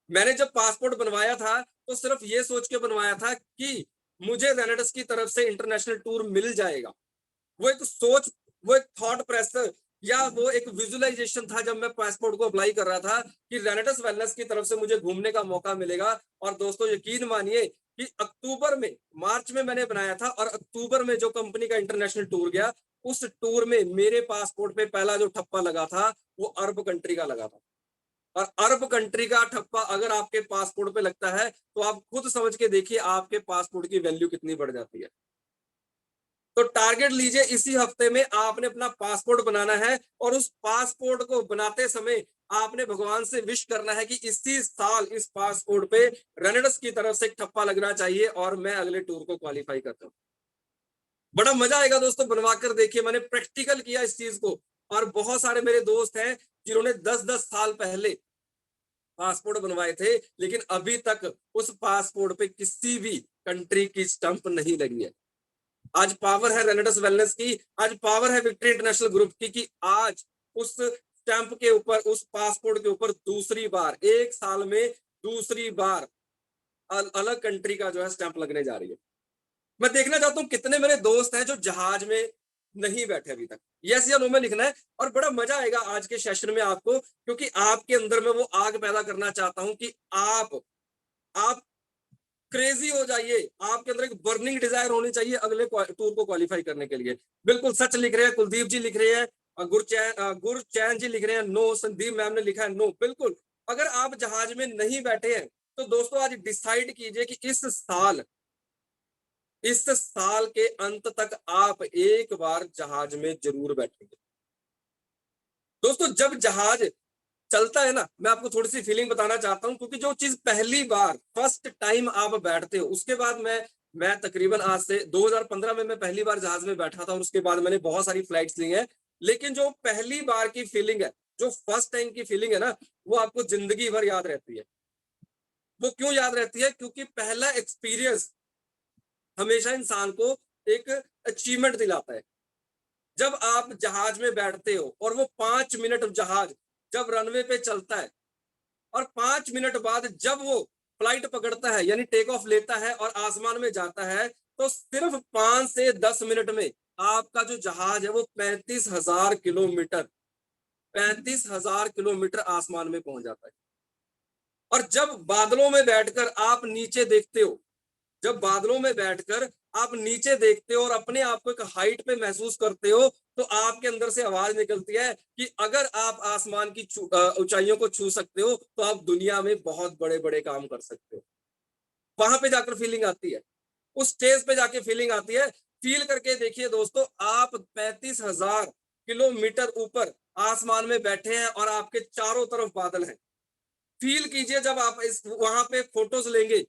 मैंने जब पासपोर्ट बनवाया था तो सिर्फ ये सोच के बनवाया था कि मुझे रेनेडस की तरफ से इंटरनेशनल टूर मिल जाएगा। वो एक सोच, वो एक थॉट प्रेशर, या वो एक विजुअलाइजेशन था जब मैं पासपोर्ट को अप्लाई कर रहा था कि रेनेडस वेलनेस की तरफ से मुझे घूमने का मौका मिलेगा। और दोस्तों यकीन मानिए कि अक्टूबर में, मार्च में मैंने बनाया था, और अक्टूबर में जो कंपनी का इंटरनेशनल टूर गया, उस टूर में मेरे पासपोर्ट पे पहला जो ठप्पा लगा था वो अरब कंट्री का लगा था। और अरब कंट्री का ठप्पा अगर आपके पासपोर्ट पे लगता है तो आप खुद समझ के देखिए आपके पासपोर्ट की वैल्यू कितनी बढ़ जाती है। तो टारगेट लीजिए, इसी हफ्ते में आपने अपना पासपोर्ट बनाना है, और उस पासपोर्ट को बनाते समय आपने भगवान से विश करना है कि इसी साल इस पासपोर्ट पे रेनेडस की तरफ से एक ठप्पा लगना चाहिए और मैं अगले टूर को क्वालिफाई करता हूं। बड़ा मजा आएगा दोस्तों, बनवा कर देखिए। मैंने प्रैक्टिकल किया इस चीज को, और बहुत सारे मेरे दोस्त हैं जिन्होंने 10-10 साल पहले पासपोर्ट बनवाए थे, लेकिन अभी तक उस पासपोर्ट पे किसी भी कंट्री की स्टंप नहीं लगी है। आज पावर है रेनेडस वेलनेस की, आज पावर है विक्ट्री इंटरनेशनल ग्रुप की, कि आज उस स्टैंप के ऊपर, उस पासपोर्ट के ऊपर दूसरी बार, एक साल में दूसरी बार अलग कंट्री का जो है स्टैंप लगने जा रही है। मैं देखना चाहता हूँ कितने मेरे दोस्त हैं जो जहाज में नहीं बैठे अभी तक। यस या नो में लिखना है, और बड़ा मजा आएगा आज के सेशन में आपको, क्योंकि आपके अंदर में वो आग पैदा करना चाहता हूं कि आप क्रेजी हो जाइए, आपके अंदर एक बर्निंग डिजायर होनी चाहिए अगले टूर को क्वालिफाई करने के लिए। बिल्कुल सच लिख रहे हैं, कुलदीप जी लिख रहे हैं, गुरचैन जी लिख रहे हैं नो, संदीप मैम ने लिखा है नो। बिल्कुल, अगर आप जहाज में नहीं बैठे हैं तो दोस्तों आज डिसाइड कीजिए कि इस साल के अंत तक आप एक बार जहाज में जरूर बैठेंगे। दोस्तों जब जहाज चलता है ना, मैं आपको थोड़ी सी फीलिंग बताना चाहता हूं, क्योंकि जो चीज पहली बार फर्स्ट टाइम आप बैठते हो, उसके बाद मैं तकरीबन आज से 2015 में मैं पहली बार जहाज में बैठा था, और उसके बाद मैंने बहुत सारी फ्लाइट्स ली हैं, लेकिन जो पहली बार की फीलिंग है, जो फर्स्ट टाइम की फीलिंग है ना, वो आपको जिंदगी भर याद रहती है। वो क्यों याद रहती है? क्योंकि पहला एक्सपीरियंस हमेशा इंसान को एक अचीवमेंट दिलाता है। जब आप जहाज में बैठते हो और वो 5 मिनट जहाज जब रनवे पे चलता है, और 5 मिनट बाद जब वो फ्लाइट पकड़ता है, यानी टेक ऑफ लेता है और आसमान में जाता है, तो सिर्फ 5 से 10 मिनट में आपका जो जहाज है वो 35,000 किलोमीटर आसमान में पहुंच जाता है। और जब बादलों में बैठकर आप नीचे देखते हो, जब बादलों में बैठकर आप नीचे देखते हो और अपने आप को एक हाइट पे महसूस करते हो, तो आपके अंदर से आवाज निकलती है कि अगर आप आसमान की ऊंचाइयों को छू सकते हो तो आप दुनिया में बहुत बड़े बड़े काम कर सकते हो। वहां पे जाकर फीलिंग आती है, उस स्टेज पे जाके फीलिंग आती है। फील करके देखिए दोस्तों, आप 35,000 किलोमीटर ऊपर आसमान में बैठे हैं और आपके चारों तरफ बादल हैं। फील कीजिए जब आप इस वहां पे फोटोज लेंगे,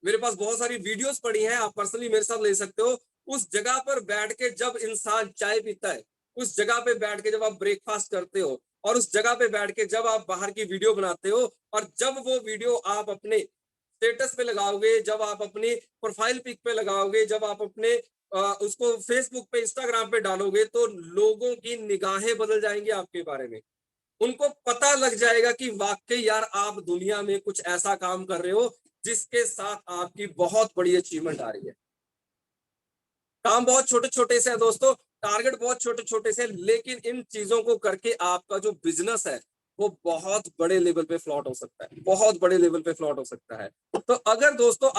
मेरे पास बहुत सारी वीडियोस पड़ी हैं, आप पर्सनली मेरे साथ ले सकते हो। उस जगह पर बैठ के जब इंसान चाय पीता है, उस जगह पे बैठ के जब आप ब्रेकफास्ट करते हो, और उस जगह पे बैठ के जब आप बाहर की वीडियो बनाते हो, और जब वो वीडियो आप अपने स्टेटस पे लगाओगे, जब आप अपनी प्रोफाइल पिक पे लगाओगे, जब आप अपने उसको फेसबुक पे, इंस्टाग्राम पे डालोगे, तो लोगों की निगाहें बदल जाएंगी आपके बारे में। उनको पता लग जाएगा कि वाकई यार आप दुनिया में कुछ ऐसा काम कर रहे हो जिसके साथ आपकी बहुत बड़ी अचीवमेंट आ रही है। काम बहुत छोटे छोटे से है दोस्तों, टारगेट बहुत छोटे छोटे से, लेकिन इन चीजों को करके आपका जो बिजनेस है वो बहुत बड़े लेवल पे फ्लॉट हो सकता है, बहुत बड़े लेवल पे फ्लॉट हो सकता है। तो अगर दोस्तों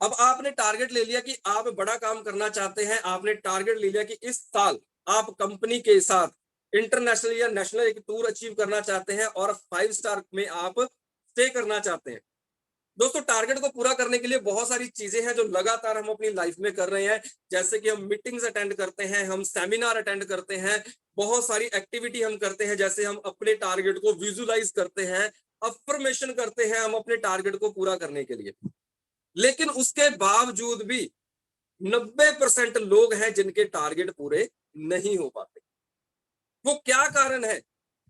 अब आपने टारगेट ले लिया कि आप बड़ा काम करना चाहते हैं, आपने टारगेट ले लिया कि इस साल आप कंपनी के साथ इंटरनेशनल या नेशनल एक टूर अचीव करना चाहते हैं और 5 स्टार में आप स्टे करना चाहते हैं। दोस्तों टारगेट को पूरा करने के लिए बहुत सारी चीजें हैं जो लगातार हम अपनी लाइफ में कर रहे हैं, जैसे कि हम मीटिंग्स अटेंड करते हैं, हम सेमिनार अटेंड करते हैं, बहुत सारी एक्टिविटी हम करते हैं, जैसे हम अपने टारगेट को विजुलाइज करते हैं, अफर्मेशन करते हैं हम अपने टारगेट को पूरा करने के लिए। लेकिन उसके बावजूद भी 90% लोग हैं जिनके टारगेट पूरे नहीं हो पाते। वो क्या कारण है?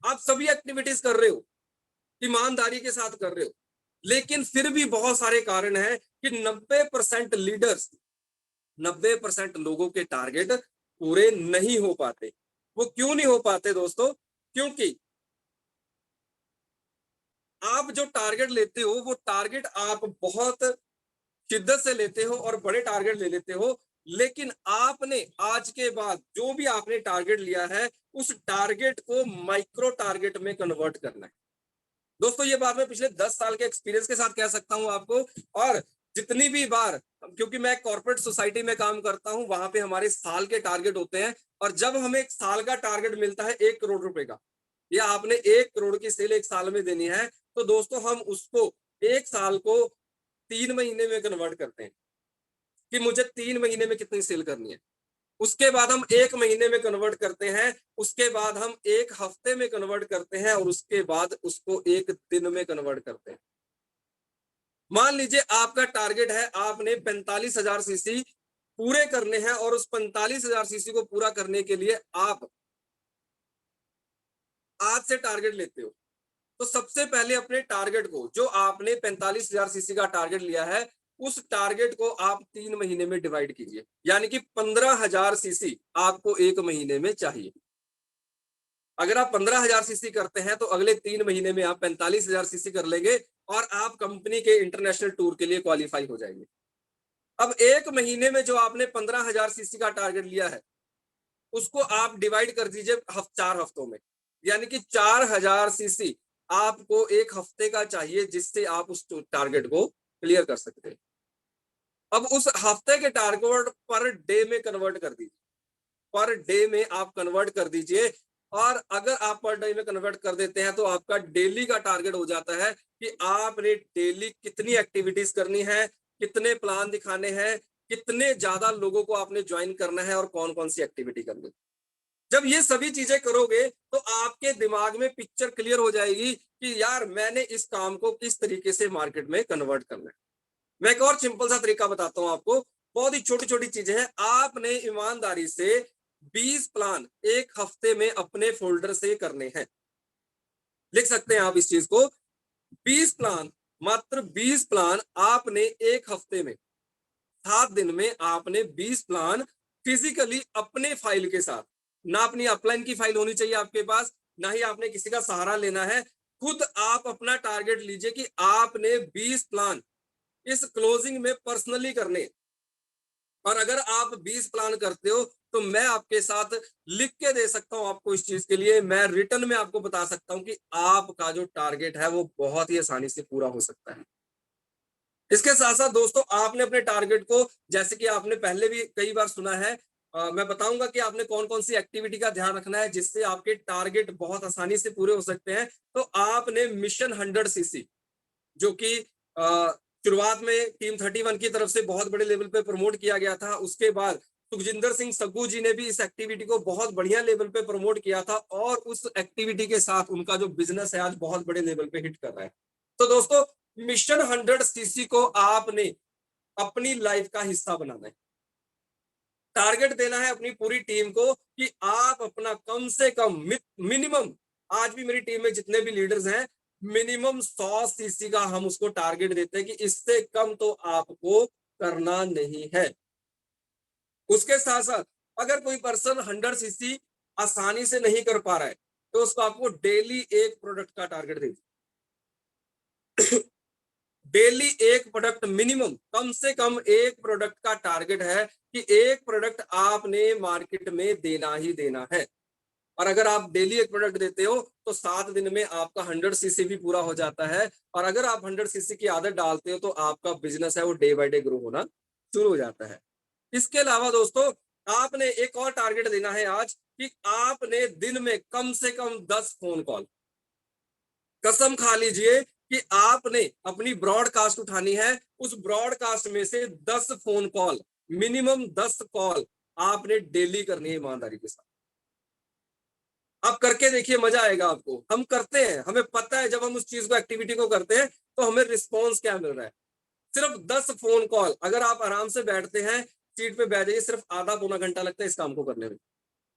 आप सभी एक्टिविटीज कर रहे हो, ईमानदारी के साथ कर रहे हो, लेकिन फिर भी बहुत सारे कारण हैं कि 90% लीडर्स, 90% लोगों के टारगेट पूरे नहीं हो पाते। वो क्यों नहीं हो पाते दोस्तों? क्योंकि आप जो टारगेट लेते हो वो टारगेट आप बहुत शिद्दत से लेते हो और बड़े टारगेट ले लेते हो, लेकिन आपने आज के बाद जो भी आपने टारगेट लिया है उस टारगेट को माइक्रो टारगेट में कन्वर्ट करना है। दोस्तों ये बात मैं पिछले 10 साल के एक्सपीरियंस के साथ कह सकता हूं आपको, और जितनी भी बार, क्योंकि मैं कॉर्पोरेट सोसाइटी में काम करता हूं, वहां पे हमारे साल के टारगेट होते हैं, और जब हमें एक साल का टारगेट मिलता है 1 करोड़ रुपए का, या आपने 1 करोड़ की सेल एक साल में देनी है, तो दोस्तों हम उसको एक साल को 3 महीने में कन्वर्ट करते हैं कि मुझे 3 महीने में कितनी सेल करनी है। उसके बाद हम 1 महीने में कन्वर्ट करते हैं, उसके बाद हम 1 हफ्ते में कन्वर्ट करते हैं, और उसके बाद उसको 1 दिन में कन्वर्ट करते हैं। मान लीजिए आपका टारगेट है, आपने 45,000 सीसी पूरे करने हैं, और उस 45,000 सीसी को पूरा करने के लिए आप आज से टारगेट लेते हो। तो सबसे पहले अपने टारगेट को, जो आपने 45,000 सीसी का टारगेट लिया है, उस टारगेट को आप 3 महीने में डिवाइड कीजिए, यानी कि 15,000 सीसी आपको 1 महीने में चाहिए। अगर आप 15,000 सीसी करते हैं तो अगले 3 महीने में आप 45,000 सीसी कर लेंगे, और आप कंपनी के इंटरनेशनल टूर के लिए क्वालिफाई हो जाएंगे। अब 1 महीने में जो आपने 15,000 सीसी का टारगेट लिया है, उसको आप डिवाइड कर दीजिए 4 हफ्तों में, यानी कि 4,000 सीसी आपको 1 हफ्ते का चाहिए, जिससे आप उस टारगेट को क्लियर कर सकते हैं। अब उस हफ्ते के टारगेट पर डे में कन्वर्ट कर दीजिए, पर डे में आप कन्वर्ट कर दीजिए। और अगर आप पर डे में कन्वर्ट कर देते हैं तो आपका डेली का टारगेट हो जाता है कि आपने डेली कितनी एक्टिविटीज करनी है, कितने प्लान दिखाने हैं, कितने ज्यादा लोगों को आपने ज्वाइन करना है और कौन कौन सी एक्टिविटी करनी है। जब ये सभी चीजें करोगे तो आपके दिमाग में पिक्चर क्लियर हो जाएगी कि यार मैंने इस काम को किस तरीके से मार्केट में कन्वर्ट करना है। मैं एक और सिंपल सा तरीका बताता हूं आपको, बहुत ही छोटी छोटी चीजें हैं। आपने ईमानदारी से 20 प्लान 1 हफ्ते में अपने फोल्डर से करने हैं। लिख सकते हैं आप इस चीज को, 20 प्लान, मात्र 20 प्लान आपने 1 हफ्ते में, 7 दिन में आपने 20 प्लान फिजिकली अपने फाइल के साथ, ना अपनी अपलाइन की फाइल होनी चाहिए आपके पास, ना ही आपने किसी का सहारा लेना है। खुद आप अपना टारगेट लीजिए कि आपने 20 प्लान इस क्लोजिंग में पर्सनली करने। और अगर आप 20 प्लान करते हो तो मैं आपके साथ लिख के दे सकता हूं आपको, इस चीज के लिए मैं रिटर्न में आपको बता सकता हूं कि आपका जो टारगेट है वो बहुत ही आसानी से पूरा हो सकता है। इसके साथ साथ दोस्तों, आपने अपने टारगेट को, जैसे कि आपने पहले भी कई बार सुना है, मैं बताऊंगा कि आपने कौन कौन सी एक्टिविटी का ध्यान रखना है जिससे आपके टारगेट बहुत आसानी से पूरे हो सकते हैं। तो आपने मिशन 100 सीसी, जो कि शुरुआत में टीम 31 की तरफ से बहुत बड़े लेवल पे प्रमोट किया गया था। उसके बाद सुखजिंदर सिंह सग्गू जी ने भी इस एक्टिविटी को बहुत बढ़िया लेवल पे प्रमोट किया था और उस एक्टिविटी के साथ उनका जो बिजनेस है आज बहुत बड़े लेवल पे हिट कर रहा है। तो दोस्तों, मिशन 100 सीसी को आपने अपनी लाइफ का हिस्सा बनाना है। टारगेट देना है अपनी पूरी टीम को कि आप अपना कम से कम मिनिमम, आज भी मेरी टीम में जितने भी लीडर्स हैं, मिनिमम 100 सीसी का हम उसको टारगेट देते हैं कि इससे कम तो आपको करना नहीं है। उसके साथ साथ अगर कोई पर्सन 100 सीसी आसानी से नहीं कर पा रहा है तो उसको आपको डेली एक प्रोडक्ट का टारगेट दे डेली एक प्रोडक्ट, मिनिमम कम से कम एक प्रोडक्ट का टारगेट है कि एक प्रोडक्ट आपने मार्केट में देना ही देना है। और अगर आप डेली एक प्रोडक्ट देते हो तो 7 दिन में आपका 100 सीसी भी पूरा हो जाता है। और अगर आप 100 सीसी की आदत डालते हो तो आपका बिजनेस है वो डे बाय डे ग्रो होना शुरू हो जाता है। इसके अलावा दोस्तों, आपने एक और टारगेट देना है आज कि आपने दिन में कम से कम 10 फोन कॉल, कसम खा लीजिए कि आपने अपनी ब्रॉडकास्ट उठानी है, उस ब्रॉडकास्ट में से 10 फोन कॉल, मिनिमम 10 कॉल आपने डेली करनी है ईमानदारी के साथ। आप करके देखिए, मजा आएगा आपको। हम करते हैं, हमें पता है जब हम उस चीज को, एक्टिविटी को करते हैं तो हमें रिस्पॉन्स क्या मिल रहा है। सिर्फ 10 फोन कॉल, अगर आप आराम से बैठते हैं, सीट पे बैठ जाइए, सिर्फ आधा पौना घंटा लगता है इस काम को करने में।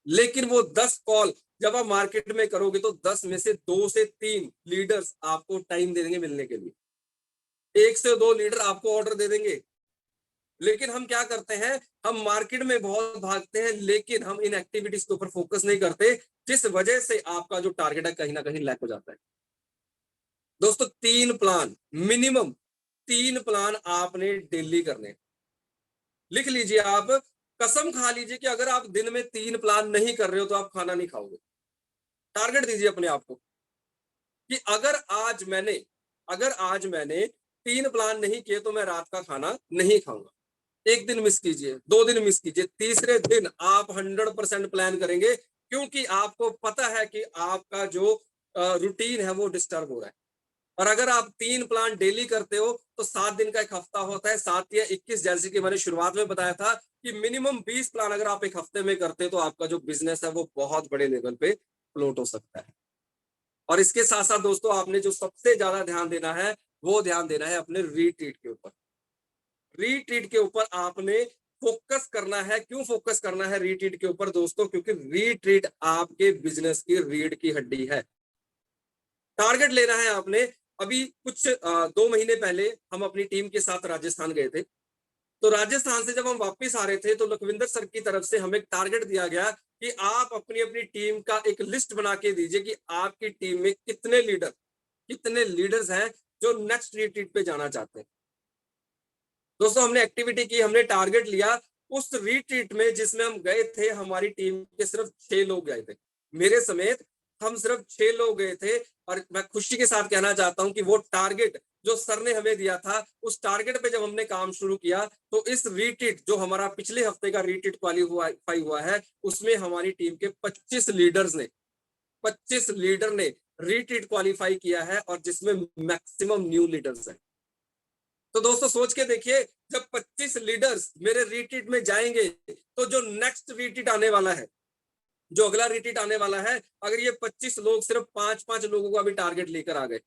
लेकिन वो 10 कॉल जब आप मार्केट में करोगे तो 10 में से 2 से 3 लीडर्स आपको टाइम दे देंगे मिलने के लिए, 1 से 2 लीडर आपको ऑर्डर दे देंगे। लेकिन हम क्या करते हैं, हम मार्केट में बहुत भागते हैं लेकिन हम इन एक्टिविटीज के ऊपर फोकस नहीं करते, जिस वजह से आपका जो टारगेट है कहीं ना कहीं लैक हो जाता है। दोस्तों, 3 प्लान, मिनिमम 3 प्लान आपने डेली करने। लिख लीजिए आप, कसम खा लीजिए कि अगर आप दिन में 3 प्लान नहीं कर रहे हो तो आप खाना नहीं खाओगे। टारगेट दीजिए अपने आप को कि अगर आज मैंने 3 प्लान नहीं किए तो मैं रात का खाना नहीं खाऊंगा। 1 दिन मिस कीजिए, 2 दिन मिस कीजिए, तीसरे दिन आप 100% प्लान करेंगे, क्योंकि आपको पता है कि आपका जो रूटीन है वो डिस्टर्ब हो रहा है। और अगर आप 3 प्लान डेली करते हो तो 7 दिन का एक हफ्ता होता है, 7 या 21, जैसे कि मैंने शुरुआत में बताया था कि मिनिमम 20 प्लान अगर आप एक हफ्ते में करते हो तो आपका जो बिजनेस है वो बहुत बड़े लेवल पे फ्लोट हो सकता है। और इसके साथ साथ दोस्तों, आपने जो सबसे ज्यादा ध्यान देना है वो ध्यान देना है अपने रीट्रीट के ऊपर। रीट्रीट के ऊपर आपने फोकस करना है। क्यों फोकस करना है रीट्रीट के ऊपर दोस्तों? क्योंकि रीट्रीट आपके बिजनेस की रीढ़ की हड्डी है। टारगेट लेना है आपने। अभी कुछ 2 महीने पहले हम अपनी टीम के साथ राजस्थान गए थे। तो राजस्थान से जब हम वापस आ रहे थे तो लखविंदर सर की तरफ से हमें टारगेट दिया गया कि आप अपनी अपनी टीम का एक लिस्ट बना के दीजिए कि आपकी टीम में कितने लीडर्स हैं जो नेक्स्ट रिट्रीट पे जाना चाहते हैं। दोस्तों हमने एक्टिविटी की, हमने टारगेट लिया, उस रिट्रीट में जिसमें हम गए थे हमारी टीम के सिर्फ 6 लोग गए थे, मेरे समेत हम सिर्फ 6 लोग गए थे। और मैं खुशी के साथ कहना चाहता हूं कि वो टारगेट जो सर ने हमें दिया था, उस टारगेट पे जब हमने काम शुरू किया तो इस रिट्रीट जो हमारा पिछले हफ्ते का रिट्रीट क्वालीफाई हुआ है, उसमें हमारी टीम के 25 लीडर ने रिट्रीट क्वालीफाई किया है, और जिसमें मैक्सिमम न्यू लीडर्स हैं। तो दोस्तों सोच के देखिए, जब 25 लीडर्स मेरे रिट्रीट में जाएंगे तो जो नेक्स्ट रिट्रीट आने वाला है, जो अगला रिट्रीट आने वाला है, अगर ये 25 लोग सिर्फ 5-5 लोगों का भी टारगेट लेकर आ गए,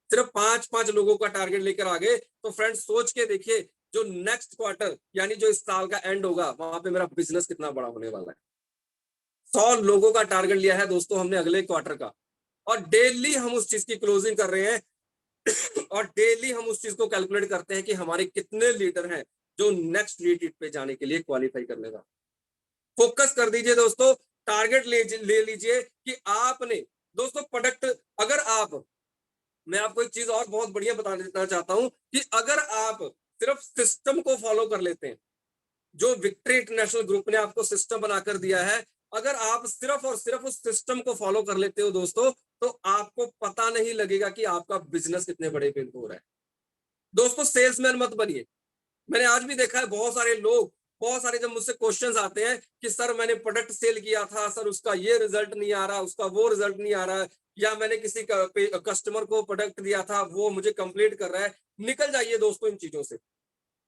सिर्फ 5-5 लोगों का टारगेट लेकर आ गए, तो फ्रेंड्स सोच के देखिए जो नेक्स्ट क्वार्टर यानी जो इस साल का एंड होगा, वहां पे मेरा बिजनेस कितना बड़ा होने वाला है। 100 लोगों का टारगेट लिया है दोस्तों हमने अगले क्वार्टर का, और डेली हम उस चीज की क्लोजिंग कर रहे हैं और डेली हम उस चीज को कैलकुलेट करते हैं कि हमारे कितने लीडर हैं जो नेक्स्ट रिट्रीट पे जाने के लिए क्वालिफाई करने का। फोकस कर दीजिए दोस्तों, टारगेट ले लीजिए कि आपने दोस्तों प्रोडक्ट, अगर आप, मैं आपको एक चीज और बहुत बढ़िया बता देना चाहता हूं कि अगर आप सिर्फ सिस्टम को फॉलो कर लेते हैं, जो विक्ट्री इंटरनेशनल ग्रुप ने आपको सिस्टम बनाकर दिया है, अगर आप सिर्फ और सिर्फ उस सिस्टम को फॉलो कर लेते हो दोस्तों, तो आपको पता नहीं लगेगा कि आपका बिजनेस कितने बड़े पे हो रहा है। दोस्तों सेल्समैन मत बनिए। मैंने आज भी देखा है बहुत सारे लोग, बहुत सारे जब मुझसे क्वेश्चंस आते हैं कि सर मैंने प्रोडक्ट सेल किया था, सर उसका ये रिजल्ट नहीं आ रहा, उसका वो रिजल्ट नहीं आ रहा, या मैंने किसी कस्टमर को प्रोडक्ट दिया था वो मुझे कंप्लीट कर रहा है। निकल जाइए दोस्तों इन चीजों से।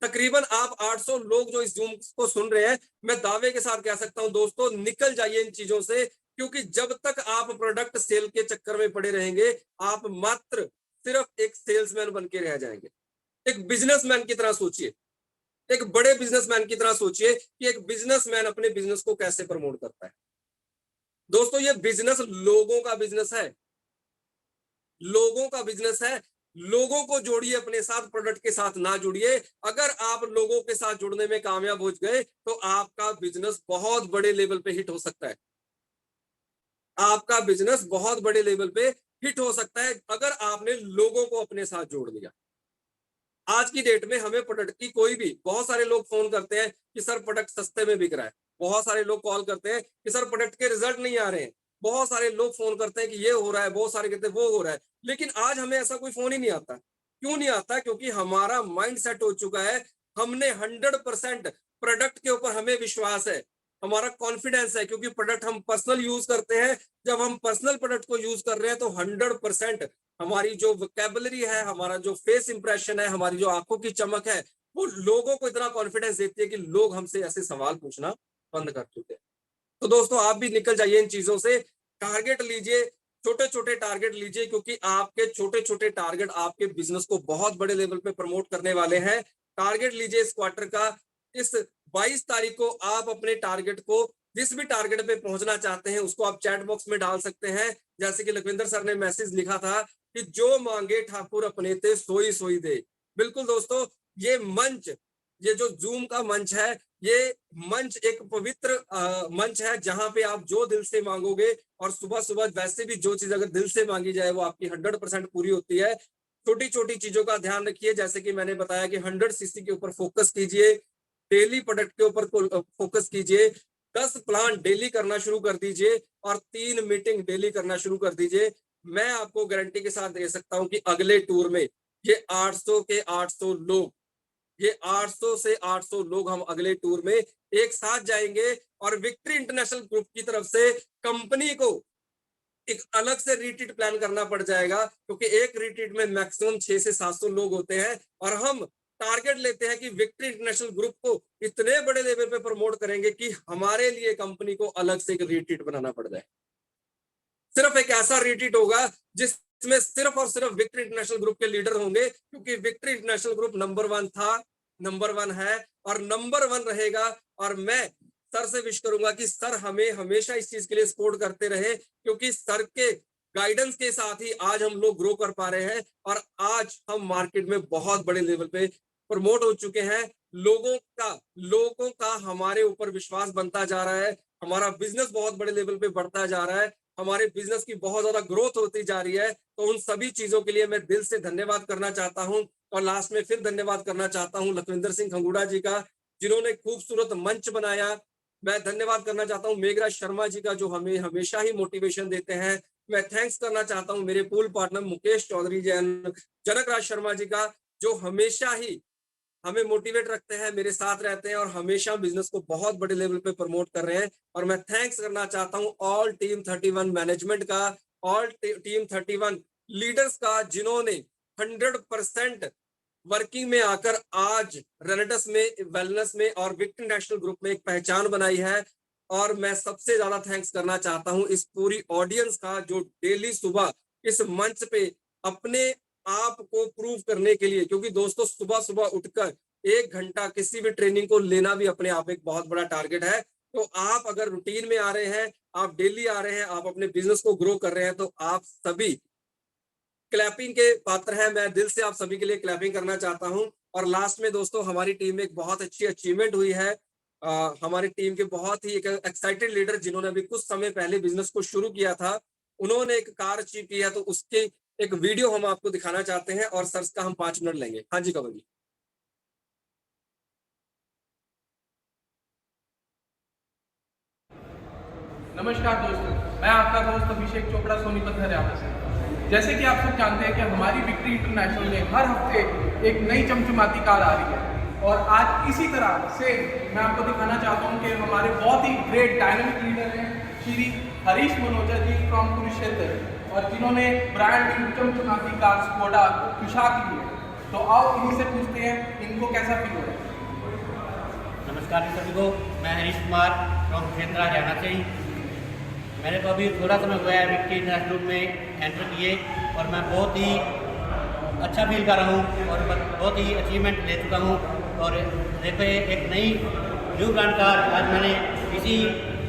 तकरीबन आप 800 लोग जो इस जूम को सुन रहे हैं, मैं दावे के साथ कह सकता हूं दोस्तों, निकल जाइए इन चीजों से, क्योंकि जब तक आप प्रोडक्ट सेल के चक्कर में पड़े रहेंगे, आप मात्र सिर्फ एक सेल्समैन बन के रह जाएंगे। एक बिजनेसमैन की तरह सोचिए, एक बड़े बिजनेसमैन की तरह सोचिए कि एक बिजनेसमैन अपने बिजनेस को कैसे प्रमोट करता है। दोस्तों ये बिजनेस लोगों का बिजनेस है, लोगों का बिजनेस है। लोगों को जोड़िए अपने साथ, प्रोडक्ट के साथ ना जुड़िए। अगर आप लोगों के साथ जुड़ने में कामयाब हो गए तो आपका बिजनेस बहुत बड़े लेवल पे हिट हो सकता है। आपका बिजनेस बहुत बड़े लेवल पे हिट हो सकता है अगर आपने लोगों को अपने साथ जोड़ लिया। आज की डेट में हमें प्रोडक्ट की कोई भी, बहुत सारे लोग फोन करते हैं कि सर प्रोडक्ट सस्ते में बिक रहा है, बहुत सारे लोग कॉल करते हैं कि सर प्रोडक्ट के रिजल्ट नहीं आ रहे हैं, बहुत सारे लोग फोन करते हैं कि ये हो रहा है, बहुत सारे कहते हैं वो हो रहा है, लेकिन आज हमें ऐसा कोई फोन ही नहीं आता। क्यों नहीं आता? क्योंकि हमारा माइंड सेट हो चुका है, हमने 100% प्रोडक्ट के ऊपर हमें विश्वास है, हमारा कॉन्फिडेंस है, क्योंकि प्रोडक्ट हम पर्सनल यूज करते हैं। जब हम पर्सनल प्रोडक्ट को यूज कर रहे हैं तो 100% हमारी जो वोकैबुलरी है, हमारा जो फेस इंप्रेशन है, हमारी जो आंखों की चमक है, वो लोगों को इतना कॉन्फिडेंस देती है कि लोग हमसे ऐसे सवाल पूछना बंद कर चुके हैं। तो दोस्तों आप भी निकल जाइए इन चीजों से, टारगेट लीजिए, छोटे छोटे टारगेट लीजिए, क्योंकि आपके छोटे छोटे टारगेट आपके बिजनेस को बहुत बड़े लेवल पे प्रमोट करने वाले हैं। टारगेट लीजिए इस क्वार्टर का। इस 22 तारीख को आप अपने टारगेट को, जिस भी टारगेट पे पहुंचना चाहते हैं, उसको आप चैट बॉक्स में डाल सकते हैं। जैसे कि लखविंदर सर ने मैसेज लिखा था कि जो मांगे ठाकुर अपने ते सोई सोई दे। बिल्कुल दोस्तों, ये मंच, ये जो जूम का मंच है, ये मंच एक पवित्र मंच है, जहां पे आप जो दिल से मांगोगे, और सुबह सुबह वैसे भी जो चीज अगर दिल से मांगी जाए वो आपकी 100% पूरी होती है। छोटी छोटी चीजों का ध्यान रखिए, जैसे कि मैंने बताया कि 100 सीसी के ऊपर फोकस कीजिए, डेली प्रोडक्ट के ऊपर फोकस कीजिए, 10 प्लान डेली करना शुरू कर दीजिए, और 3 मीटिंग डेली करना शुरू कर दीजिए। मैं आपको गारंटी के साथ दे सकता हूं कि अगले टूर में ये 800 के 800 लोग, ये 800 से 800 लोग हम अगले टूर में एक साथ जाएंगे, और विक्ट्री इंटरनेशनल ग्रुप की तरफ से कंपनी को एक अलग से रिट्रीट प्लान करना पड़ जाएगा, क्योंकि एक रिट्रीट में मैक्सिमम 600 से 700 लोग होते हैं, और हम टारगेट लेते हैं कि विक्ट्री इंटरनेशनल ग्रुप को इतने बड़े लेवल पे प्रमोट करेंगे कि हमारे लिए कंपनी को अलग से एक रिट्रीट बनाना पड़ जाए। सिर्फ एक ऐसा रिट्रीट होगा जिसमें सिर्फ और सिर्फ विक्ट्री इंटरनेशनल ग्रुप के लीडर होंगे, क्योंकि विक्ट्री इंटरनेशनल ग्रुप नंबर 1 था, नंबर 1 है, और नंबर 1 रहेगा। और मैं सर से विश करूंगा कि सर हमें हमेशा इस चीज के लिए सपोर्ट करते रहे, क्योंकि सर के गाइडेंस के साथ ही आज हम लोग ग्रो कर पा रहे हैं, और आज हम मार्केट में बहुत बड़े लेवल पे प्रमोट हो चुके हैं। लोगों का हमारे ऊपर विश्वास बनता जा रहा है, हमारा बिजनेस बहुत बड़े लेवल पे बढ़ता जा रहा है, हमारे बिजनेस की बहुत ज्यादा ग्रोथ होती जा रही है। तो उन सभी चीजों के लिए मैं दिल से धन्यवाद करना चाहता हूं। और लास्ट में फिर धन्यवाद करना चाहता हूं लखविंदर सिंह खंगूड़ा जी का, जिन्होंने खूबसूरत मंच बनाया। मैं धन्यवाद करना चाहता हूं मेघराज शर्मा जी का, जो हमें हमेशा ही मोटिवेशन देते हैं। मैं थैंक्स करना चाहता हूं मेरे पूल पार्टनर मुकेश चौधरी जी, जनक राज शर्मा जी का, जो हमेशा ही हमें मोटिवेट रखते हैं, मेरे साथ रहते हैं और हमेशा बिजनेस को बहुत बड़े लेवल पे प्रमोट कर रहे हैं। और मैं थैंक्स करना चाहता हूं ऑल टीम 31 मैनेजमेंट का, ऑल टीम 31 लीडर्स का, जिन्होंने 100% वर्किंग में आकर आज रेनेडस में, वेलनेस में और विक्टरी नेशनल ग्रुप में एक पहचान बनाई है। और मैं सबसे ज्यादा थैंक्स करना चाहता हूं इस पूरी ऑडियंस का, जो डेली सुबह इस मंच पे अपने आप को प्रूव करने के लिए, क्योंकि दोस्तों सुबह सुबह उठकर 1 घंटा किसी भी ट्रेनिंग को लेना भी अपने आप एक बहुत बड़ा टारगेट है। तो आप अगर रूटीन में आ रहे हैं, आप डेली आ रहे हैं, आप अपने बिजनेस को ग्रो कर रहे हैं, तो आप सभी क्लैपिंग के पात्र हैं। मैं दिल से आप सभी के लिए क्लैपिंग करना चाहता हूं। और लास्ट में दोस्तों, हमारी टीम में एक बहुत अच्छी अचीवमेंट हुई है। हमारी टीम के बहुत ही एक एक्साइटेड लीडर, जिन्होंने अभी कुछ समय पहले बिजनेस को शुरू किया था, उन्होंने एक कार अचीव की है। तो उसके एक वीडियो हम आपको दिखाना चाहते हैं और सर का हम 5 मिनट लेंगे। हाँ जी कंवल जी। नमस्कार दोस्तों, मैं आपका दोस्त अभिषेक चोपड़ा सोनीपत हरियाणा से। जैसे कि आप सब जानते हैं कि हमारी विक्ट्री इंटरनेशनल में हर हफ्ते एक नई चमचमाती कार आ रही है। और आज इसी तरह से मैं आपको दिखाना चाहता हूं कि हमारे बहुत ही ग्रेट डायनामिक लीडर हैं श्री हरीश मनोजा जी फ्रॉम कुरुक्षेत्र, और जिन्होंने ब्रांड न्यू चमचमाती कार स्कोडा कुशाक की है। तो आओ इन्हीं से पूछते हैं इनको कैसा फील हो रहा है। नमस्कार सभी को, मैं हरीश कुमार फ्रॉम कुरुक्षेत्र हरियाणा से ही। मैंने तो अभी थोड़ा समय हुआ है विक्ट्री इंटरनेशनल ग्रुप में एंटर किए, और मैं बहुत ही अच्छा फील कर रहा हूँ और बहुत ही अचीवमेंट ले चुका हूँ। और देखो एक नई न्यू ब्रांड कार आज मैंने इसी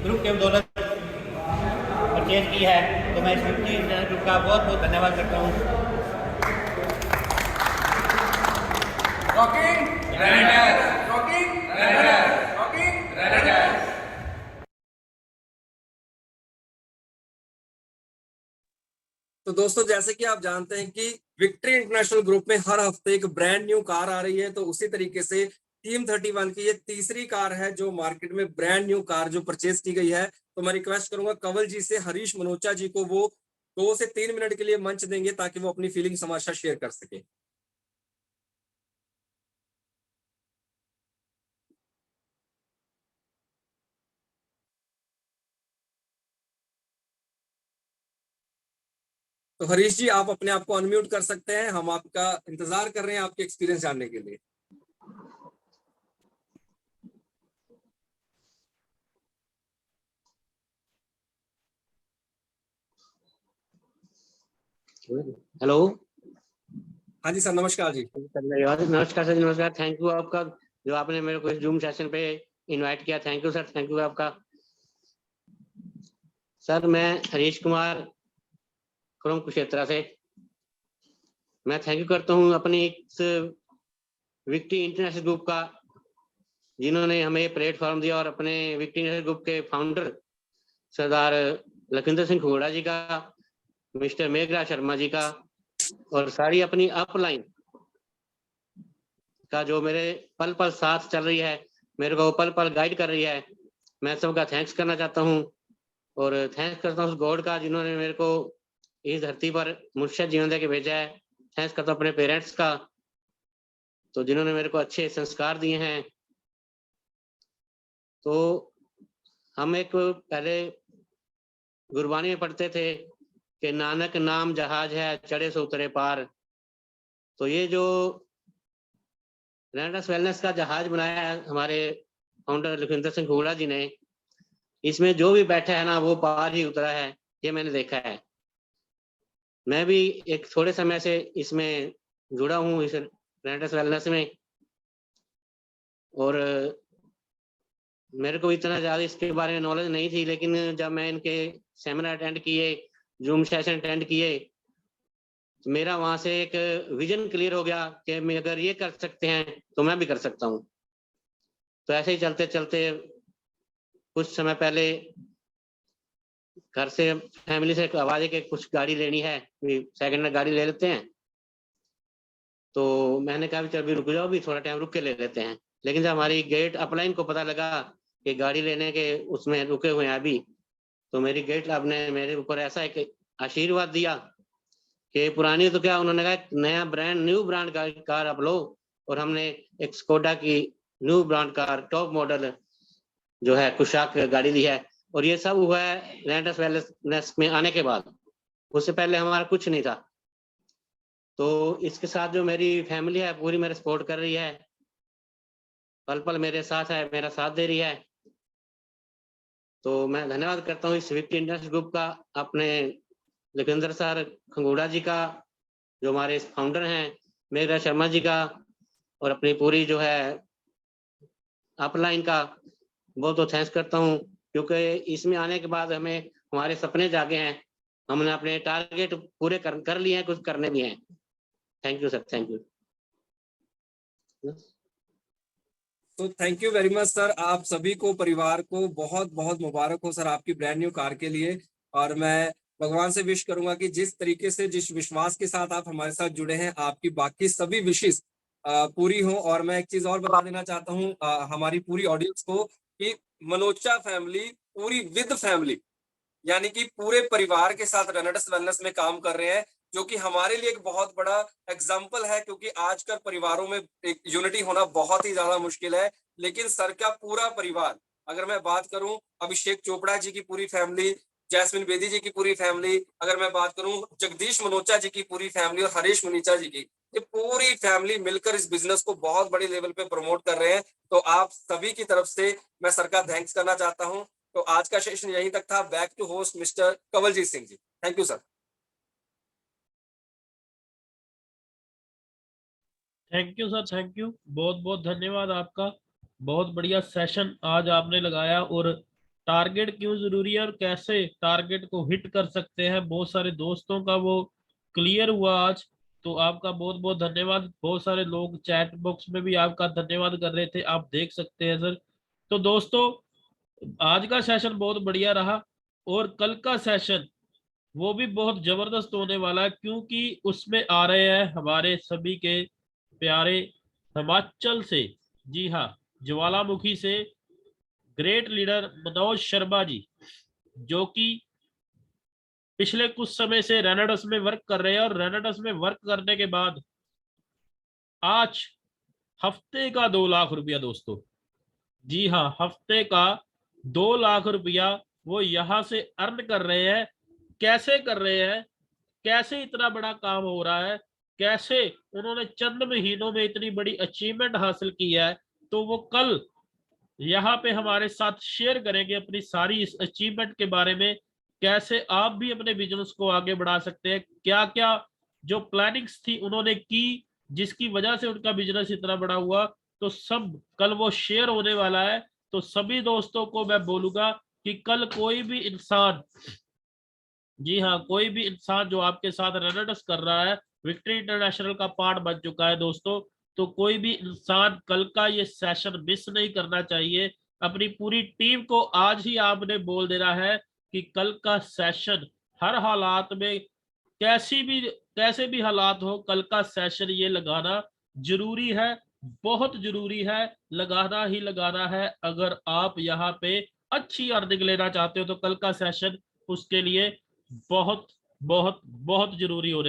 ग्रुप के बदौलत परचेज की है। तो मैं इस विक्ट्री इंटरनेशनल ग्रुप का बहुत बहुत धन्यवाद करता हूँ। Rocking Renegades, Rocking Renegades, Rocking Renegades. तो दोस्तों, जैसे कि आप जानते हैं कि विक्ट्री इंटरनेशनल ग्रुप में हर हफ्ते एक ब्रांड न्यू कार आ रही है। तो उसी तरीके से टीम 31 की ये तीसरी कार है जो मार्केट में ब्रांड न्यू कार जो परचेज की गई है। तो मैं रिक्वेस्ट करूंगा कंवल जी से हरीश मनोचा जी को, वो 2 से 3 मिनट के लिए मंच देंगे ताकि वो अपनी फीलिंग्स हमारे साथ शेयर कर सके। तो हरीश जी, आप अपने आप को अनम्यूट कर सकते हैं। हम आपका इंतजार कर रहे हैं आपके एक्सपीरियंस जानने के लिए। हेलो। हाँ जी सर, नमस्कार जी। नमस्कार सर, नमस्कार। थैंक यू आपका, जो आपने मेरे को इस जूम सेशन पे इनवाइट किया। Thank you sir, thank you आपका। सर मैं हरीश कुमार फ्रॉम कुरुक्षेत्र से, मैं थैंक यू करता हूँ अपनी इस विक्ट्री इंटरनेशनल ग्रुप का, जिन्होंने हमें प्लेटफॉर्म दिया, और अपने विक्ट्री इंटरनेशनल ग्रुप के फाउंडर सरदार लखविंदर सिंह खंगूड़ा जी का, मिस्टर मेघराज शर्मा जी का, और सारी अपनी अपलाइन का जो मेरे पल पल साथ चल रही है, मेरे को पल पल गाइड कर रही है। मैं सबका थैंक्स करना चाहता हूँ। और थैंक्स करता हूँ उस गॉड का जिन्होंने मेरे को इस धरती पर मुर्शिद जीवन दे के भेजा है। थैंक्स करता हूँ अपने पेरेंट्स का, तो जिन्होंने मेरे को अच्छे संस्कार दिए हैं। तो हम एक पहले गुरबानी में पढ़ते थे कि नानक नाम जहाज है, चढ़े सो उतरे पार। तो ये जो रेनेडस वेलनेस का जहाज बनाया है हमारे फाउंडर लखविंदर सिंह खंगूड़ा जी ने, इसमें जो भी बैठा है ना वो पार ही उतरा है, ये मैंने देखा है। मैं भी एक थोड़े समय से इसमें जुड़ा हूँ, इस रेनेडस वेलनेस में, और मेरे को इतना ज्यादा इसके बारे में नॉलेज नहीं थी। लेकिन जब मैं इनके सेमिनार अटेंड किए, जूम सेशन अटेंड किए, तो मेरा वहां से एक विजन क्लियर हो गया कि मैं अगर ये कर सकते हैं तो मैं भी कर सकता हूँ। तो ऐसे ही चलते चलते कुछ समय पहले घर से फैमिली से आवाज है कि कुछ गाड़ी लेनी है, सेकंड हैंड गाड़ी ले लेते हैं। तो मैंने कहा चल भी रुक जाओ, भी थोड़ा टाइम रुक के ले लेते हैं। लेकिन जब हमारी गेट अपलाइन को पता लगा कि गाड़ी लेने के उसमें रुके हुए हैं अभी, तो मेरी गेट क्लब ने मेरे ऊपर ऐसा एक आशीर्वाद दिया कि पुरानी तो क्या, उन्होंने कहा नया ब्रांड, न्यू ब्रांड कार आप लो। और हमने एक स्कोडा की new brand car top model जो है कुशाक गाड़ी ली है। और ये सब हुआ है रेंटस वेलनेस में आने के बाद, उससे पहले हमारा कुछ नहीं था। तो इसके साथ जो मेरी फैमिली है पूरी मेरे सपोर्ट कर रही है, पल पल मेरे साथ है, मेरा साथ दे रही है। तो मैं धन्यवाद करता हूँ इस विक्ट्री इंटरनेशनल ग्रुप का, अपने लखविंदर सर खंगूड़ा जी का जो हमारे फाउंडर हैं, मेघराज शर्मा जी का, और अपनी पूरी जो है अपलाइन का बहुत बहुत थैंक्स करता हूँ, क्योंकि इसमें आने के बाद हमें हमारे सपने जागे हैं, हमने अपने टारगेट पूरे कर लिए हैं, कुछ करने भी हैं। Thank you sir, thank you. तो thank you very much sir, आप सभी को, परिवार को बहुत बहुत मुबारक हो सर आपकी ब्रांड न्यू कार के लिए। और मैं भगवान से विश करूंगा कि जिस तरीके से, जिस विश्वास के साथ आप हमारे साथ जुड़े हैं, आपकी बाकी सभी विशेष पूरी हो। और मैं एक चीज और बता देना चाहता हूँ हमारी पूरी ऑडियंस को कि मनोचा फैमिली पूरी विद फैमिली, यानी कि पूरे परिवार के साथ रेनेटस वेलनेस में काम कर रहे हैं, जो कि हमारे लिए एक बहुत बड़ा एग्जाम्पल है, क्योंकि आजकल परिवारों में एक यूनिटी होना बहुत ही ज्यादा मुश्किल है। लेकिन सर का पूरा परिवार, अगर मैं बात करूं अभिषेक चोपड़ा जी की पूरी फैमिली, जैस्मिन बेदी जी की पूरी फैमिली, अगर मैं बात करूं जगदीश मनोचा जी की पूरी फैमिली और हरीश मुनीचा जी की, ये पूरी फैमिली मिलकर इस बिजनेस को बहुत बड़े लेवल पे प्रमोट कर रहे हैं। तो आप सभी की तरफ से मैं सर का थैंक्स करना चाहता हूं। तो आज का सेशन यहीं तक था। Back to host mister Kanwaljit Singh ji. Thank you sir. Thank you sir, thank you, बहुत बहुत धन्यवाद आपका। बहुत बढ़िया सेशन आज आपने लगाया, और टारगेट क्यों जरूरी है और कैसे टारगेट को हिट कर सकते हैं, बहुत सारे दोस्तों का वो क्लियर हुआ आज। तो आपका बहुत बहुत धन्यवाद। बहुत सारे लोग चैट बॉक्स में भी आपका धन्यवाद कर रहे थे, आप देख सकते हैं सर। तो दोस्तों आज का सेशन बहुत बढ़िया रहा, और कल का सेशन वो भी बहुत जबरदस्त होने वाला है, क्योंकि उसमें आ रहे हैं हमारे सभी के प्यारे हिमाचल से, जी हाँ, ज्वालामुखी से ग्रेट लीडर मनोज शर्मा जी, जो कि पिछले कुछ समय से रेनेडस में वर्क कर रहे हैं। और रेनेडस में वर्क करने के बाद आज हफ्ते का 2 लाख रुपया दोस्तों, जी हाँ, हफ्ते का 2 लाख रुपया वो यहां से अर्न कर रहे हैं। कैसे कर रहे हैं, कैसे इतना बड़ा काम हो रहा है, कैसे उन्होंने चंद महीनों में इतनी बड़ी अचीवमेंट हासिल की है, तो वो कल यहाँ पे हमारे साथ शेयर करेंगे अपनी सारी इस अचीवमेंट के बारे में। कैसे आप भी अपने बिजनेस को आगे बढ़ा सकते हैं, क्या क्या जो प्लानिंग्स थी उन्होंने की, जिसकी वजह से उनका बिजनेस इतना बड़ा हुआ, तो सब कल वो शेयर होने वाला है। तो सभी दोस्तों को मैं बोलूंगा कि कल कोई भी इंसान, जी हाँ, कोई भी इंसान जो आपके साथ रेनेडस कर रहा है, विक्ट्री इंटरनेशनल का पार्ट बन चुका है दोस्तों, तो कोई भी इंसान कल का ये सेशन मिस नहीं करना चाहिए। अपनी पूरी टीम को आज ही आपने बोल देना है कि कल का सेशन हर हालात में, कैसे भी हालात हो, कल का सेशन ये लगाना जरूरी है, बहुत जरूरी है, लगाना ही लगाना है। अगर आप यहाँ पे अच्छी अर्निंग लेना चाहते हो तो कल का सेशन उसके लिए बहुत बहुत बहुत जरूरी होने